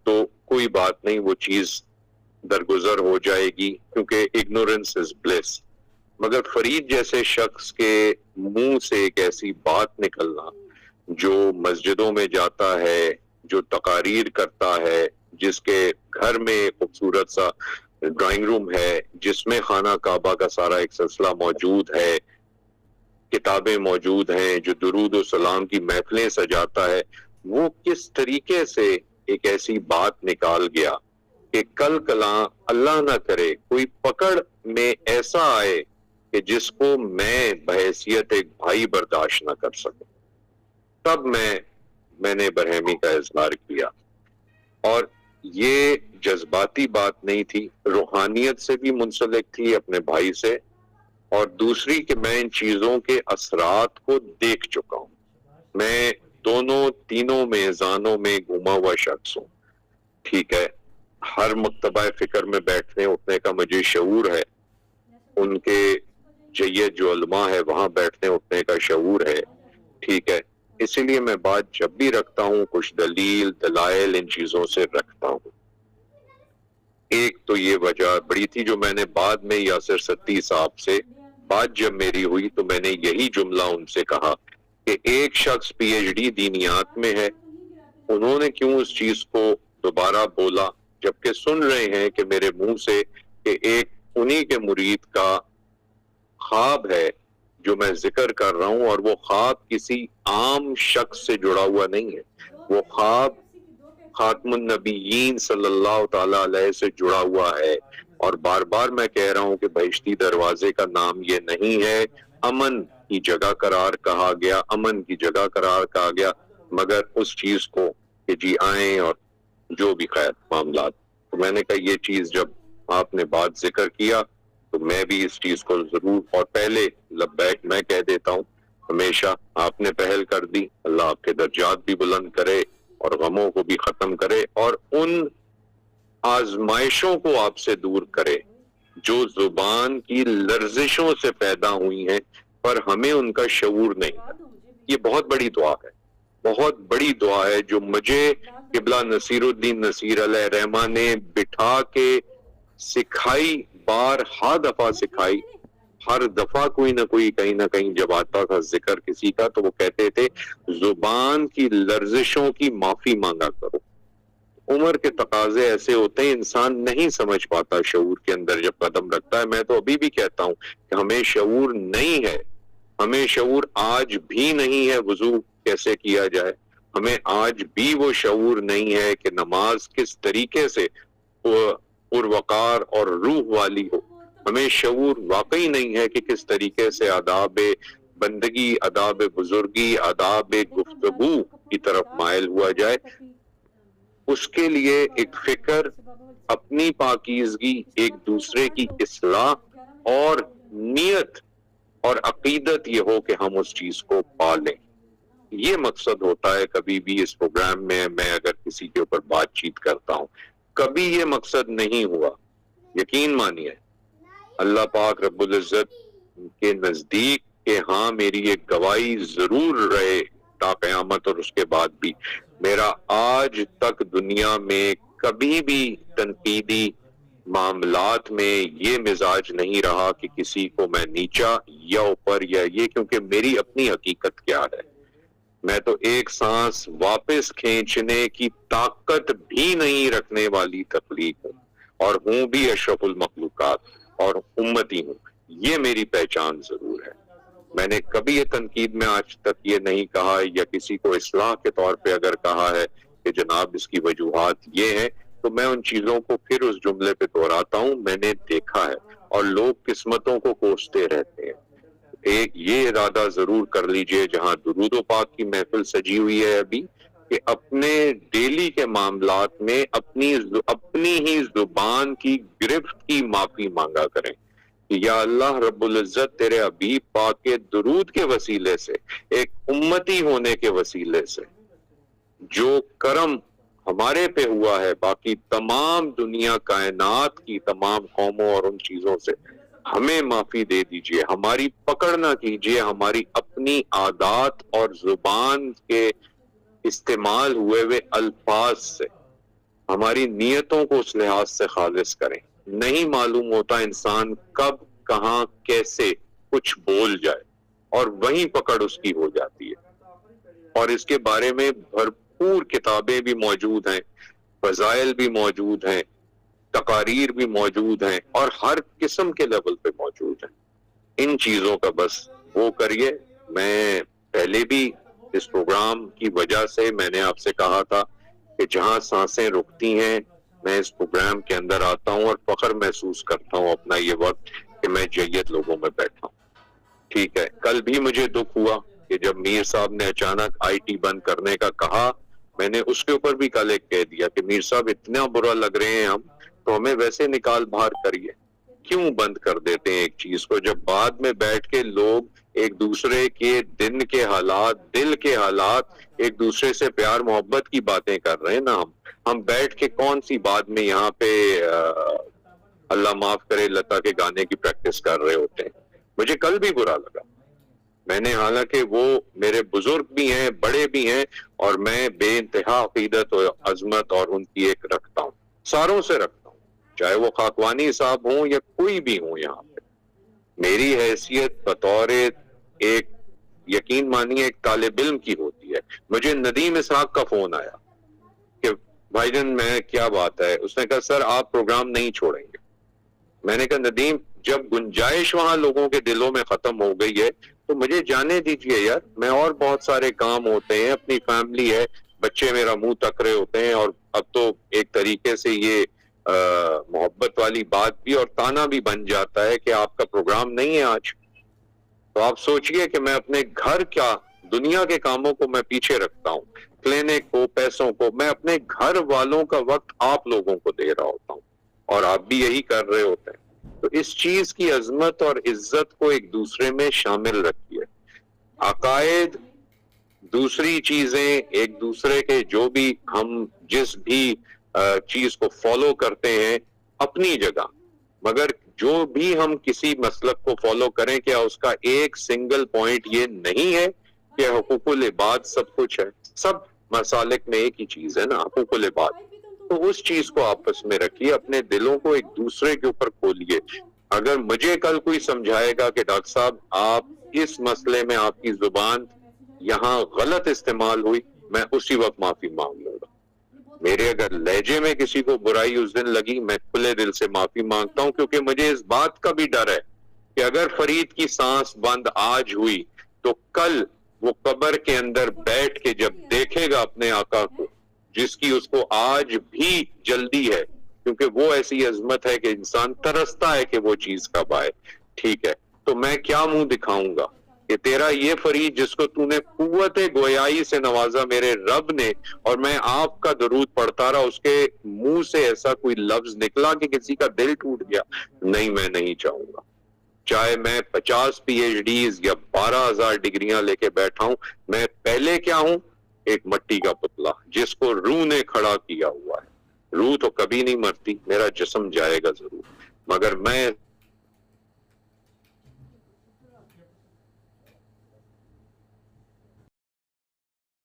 تو کوئی بات نہیں، وہ چیز درگزر ہو جائے گی، کیونکہ ignorance is bliss. مگر فرید جیسے شخص کے منہ سے ایک ایسی بات نکلنا، جو مسجدوں میں جاتا ہے، جو تقاریر کرتا ہے، جس کے گھر میں خوبصورت سا ڈرائنگ روم ہے، جس میں خانہ کعبہ کا سارا ایک سلسلہ موجود ہے، کتابیں موجود ہیں، جو درود و سلام کی محفلیں سجاتا ہے، وہ کس طریقے سے ایک ایسی بات نکال گیا کہ کل کلاں اللہ نہ کرے کوئی پکڑ میں ایسا آئے کہ جس کو میں بحیثیت ایک بھائی برداشت نہ کر سکوں. تب میں نے برہمی کا اظہار کیا. اور
یہ جذباتی بات نہیں تھی، روحانیت سے بھی منسلک تھی اپنے بھائی سے، اور دوسری کہ میں ان چیزوں کے اثرات کو دیکھ چکا ہوں. میں تینوں میزانوں میں گھوما ہوا شخص ہوں. ٹھیک ہے، ہر مکتبہ فکر میں بیٹھنے اٹھنے کا مجھے شعور ہے، ان کے جید جو علماء ہے وہاں بیٹھنے اٹھنے کا شعور ہے. ٹھیک ہے، اسی لیے میں بات جب بھی رکھتا ہوں کچھ دلیل دلائل ان چیزوں سے رکھتا ہوں. ایک تو یہ وجہ بڑی تھی جو میں نے بعد میں یاسر ستی صاحب سے بات جب میری ہوئی تو میں نے یہی جملہ ان سے کہا کہ ایک شخص پی ایچ ڈی دینیات میں ہے، انہوں نے کیوں اس چیز کو دوبارہ بولا، جبکہ سن رہے ہیں کہ میرے منہ سے کہ ایک انہی کے مرید کا خواب ہے جو میں ذکر کر رہا ہوں، اور وہ خواب کسی عام شخص سے جڑا ہوا نہیں ہے، وہ خواب خاتم النبیین صلی اللہ تعالی علیہ سے جڑا ہوا ہے. اور بار بار میں کہہ رہا ہوں کہ بہشتی دروازے کا نام یہ نہیں ہے، امن کی جگہ قرار کہا گیا، امن کی جگہ قرار کہا گیا، مگر اس چیز کو کہ جی آئیں اور جو بھی خیر معاملات. تو میں نے کہا یہ چیز جب آپ نے بات ذکر کیا تو میں بھی اس چیز کو ضرور، اور پہلے لبیک میں کہہ دیتا ہوں، ہمیشہ آپ نے پہل کر دی، اللہ آپ کے درجات بھی بلند کرے اور غموں کو بھی ختم کرے، اور ان آزمائشوں کو آپ سے دور کرے جو زبان کی لرزشوں سے پیدا ہوئی ہیں پر ہمیں ان کا شعور نہیں ہے. یہ بہت بڑی دعا ہے، بہت بڑی دعا ہے جو مجھے قبلہ نصیر الدین نصیر علیہ رحمہ نے بٹھا کے سکھائی، بارہا دفعہ سکھائی. ہر دفعہ کوئی نہ کوئی کہیں نہ کہیں جب آتا تھا ذکر کسی کا تو وہ کہتے تھے زبان کی لرزشوں کی معافی مانگا کرو. عمر کے تقاضے ایسے ہوتے ہیں، انسان نہیں سمجھ پاتا شعور کے اندر جب قدم رکھتا ہے. میں تو ابھی بھی کہتا ہوں کہ ہمیں شعور نہیں ہے، ہمیں شعور آج بھی نہیں ہے وضو کیسے کیا جائے، ہمیں آج بھی وہ شعور نہیں ہے کہ نماز کس طریقے سے پروقار اور روح والی ہو، ہمیں شعور واقعی نہیں ہے کہ کس طریقے سے آداب بندگی، آداب بزرگی، آداب گفتگو کی طرف مائل ہوا جائے. اس کے لیے ایک فکر، اپنی پاکیزگی، ایک دوسرے کی اصلاح اور نیت اور عقیدت یہ ہو کہ ہم اس چیز کو پالیں. یہ مقصد ہوتا ہے کبھی بھی اس پروگرام میں اگر کسی کے اوپر بات چیت کرتا ہوں، کبھی یہ مقصد نہیں ہوا. یقین مانیے اللہ پاک رب العزت کے نزدیک کہ ہاں میری ایک گواہی ضرور رہے تا قیامت، اور اس کے بعد بھی میرا آج تک دنیا میں کبھی بھی تنقیدی معاملات میں یہ مزاج نہیں رہا کہ کسی کو میں نیچا یا اوپر یا یہ، کیونکہ میری اپنی حقیقت کیا ہے. میں تو ایک سانس واپس کھینچنے کی طاقت بھی نہیں رکھنے والی تخلیق ہوں، اور ہوں بھی اشرف المخلوقات اور امتی ہوں. یہ میری پہچان ضرور ہے. میں نے کبھی یہ تنقید میں آج تک یہ نہیں کہا، یا کسی کو اصلاح کے طور پہ اگر کہا ہے کہ جناب اس کی وجوہات یہ ہیں، تو میں ان چیزوں کو پھر اس جملے پہ دہراتا ہوں، میں نے دیکھا ہے. اور لوگ قسمتوں کو کوستے رہتے ہیں. ایک یہ ارادہ ضرور کر لیجئے جہاں درود و پاک کی محفل سجی ہوئی ہے ابھی، کہ اپنے ڈیلی کے معاملات میں اپنی ہی زبان کی گرفت کی معافی مانگا کریں. یا اللہ رب العزت تیرے حبیب پاک کے درود کے وسیلے سے، ایک امتی ہونے کے وسیلے سے جو کرم ہمارے پہ ہوا ہے، باقی تمام دنیا کائنات کی تمام قوموں اور ان چیزوں سے ہمیں معافی دے دیجئے. ہماری پکڑ نہ کیجئے ہماری اپنی عادات اور زبان کے استعمال ہوئے ہوئے الفاظ سے. ہماری نیتوں کو اس لحاظ سے خالص کریں. نہیں معلوم ہوتا انسان کب کہاں کیسے کچھ بول جائے اور وہیں پکڑ اس کی ہو جاتی ہے. اور اس کے بارے میں بھرپور کتابیں بھی موجود ہیں، فضائل بھی موجود ہیں، تقاریر بھی موجود ہیں، اور ہر قسم کے لیول پہ موجود ہیں. ان چیزوں کا بس وہ کریے. میں پہلے بھی اس پروگرام کی وجہ سے میں نے آپ سے کہا تھا کہ جہاں سانسیں رکتی ہیں میں اس پروگرام کے اندر آتا ہوں اور فخر محسوس کرتا ہوں اپنا یہ وقت کہ میں جیت لوگوں میں بیٹھا ہوں. ٹھیک ہے، کل بھی مجھے دکھ ہوا کہ جب میر صاحب نے اچانک آئی ٹی بند کرنے کا کہا میں نے اس کے اوپر بھی کل ایک کہہ دیا کہ میر صاحب اتنا برا لگ رہے ہیں ہم تو ہمیں ویسے نکال باہر کریے. کیوں بند کر دیتے ہیں ایک چیز کو جب بعد میں بیٹھ کے لوگ ایک دوسرے کے دن کے حالات دل کے حالات ایک دوسرے سے پیار محبت کی باتیں کر رہے ہیں نا. ہم بیٹھ کے کون سی بات میں یہاں پہ اللہ معاف کرے لتا کے گانے کی پریکٹس کر رہے ہوتے ہیں. مجھے کل بھی برا لگا. میں نے حالانکہ وہ میرے بزرگ بھی ہیں بڑے بھی ہیں اور میں بے انتہا عقیدت اور عظمت اور ان کی ایک رکھتا ہوں, ساروں سے رکھتا ہوں, چاہے وہ خاکوانی صاحب ہوں یا کوئی بھی ہوں. یہاں پہ میری حیثیت بطور ایک یقین مانیے ایک طالب علم کی ہوتی ہے. مجھے ندیم اسحاق کا فون آیا کہ بھائی جان میں کیا بات ہے. اس نے کہا سر آپ پروگرام نہیں چھوڑیں گے. میں نے کہا ندیم جب گنجائش وہاں لوگوں کے دلوں میں ختم ہو گئی ہے تو مجھے جانے دیجیے یار. میں اور بہت سارے کام ہوتے ہیں, اپنی فیملی ہے, بچے میرا منہ تک رہے ہوتے ہیں اور اب تو ایک طریقے سے یہ محبت والی بات بھی اور تانا بھی بن جاتا ہے کہ آپ کا پروگرام نہیں ہے آج. تو آپ سوچئے کہ میں اپنے گھر کیا دنیا کے کاموں کو میں پیچھے رکھتا ہوں, کلینک کو پیسوں کو, میں اپنے گھر والوں کا وقت آپ لوگوں کو دے رہا ہوتا ہوں اور آپ بھی یہی کر رہے ہوتے ہیں. تو اس چیز کی عظمت اور عزت کو ایک دوسرے میں شامل رکھیے. عقائد دوسری چیزیں ایک دوسرے کے جو بھی ہم جس بھی چیز کو فالو کرتے ہیں اپنی جگہ, مگر جو بھی ہم کسی مسلک کو فالو کریں کیا اس کا ایک سنگل پوائنٹ یہ نہیں ہے کہ حقوق العباد سب کچھ ہے. سب مسالک میں ایک ہی چیز ہے نا, حقوق العباد. تو اس چیز کو آپس میں رکھیے, اپنے دلوں کو ایک دوسرے کے اوپر کھولیے. اگر مجھے کل کوئی سمجھائے گا کہ ڈاکٹر صاحب آپ اس مسئلے میں آپ کی زبان یہاں غلط استعمال ہوئی, میں اسی وقت معافی مانگ لوں گا. میرے اگر لہجے میں کسی کو برائی اس دن لگی میں کھلے دل سے معافی مانگتا ہوں, کیونکہ مجھے اس بات کا بھی ڈر ہے کہ اگر فرید کی سانس بند آج ہوئی تو کل وہ قبر کے اندر بیٹھ کے جب دیکھے گا اپنے آقا کو جس کی اس کو آج بھی جلدی ہے, کیونکہ وہ ایسی عظمت ہے کہ انسان ترستا ہے کہ وہ چیز کب آئے. ٹھیک ہے, تو میں کیا منہ دکھاؤں گا کہ تیرا یہ فرید جس کو تو نے قوت گویائی سے نوازا میرے رب نے, اور میں آپ کا درود پڑھتا رہا, اس کے منہ سے ایسا کوئی لفظ نکلا کہ کسی کا دل ٹوٹ گیا. نہیں, میں نہیں چاہوں گا. چاہے میں 50 PhDs یا 12,000 ڈگریاں لے کے بیٹھا ہوں, میں پہلے کیا ہوں, ایک مٹی کا پتلا جس کو روح نے کھڑا کیا ہوا ہے. روح تو کبھی نہیں مرتی, میرا جسم جائے گا ضرور, مگر میں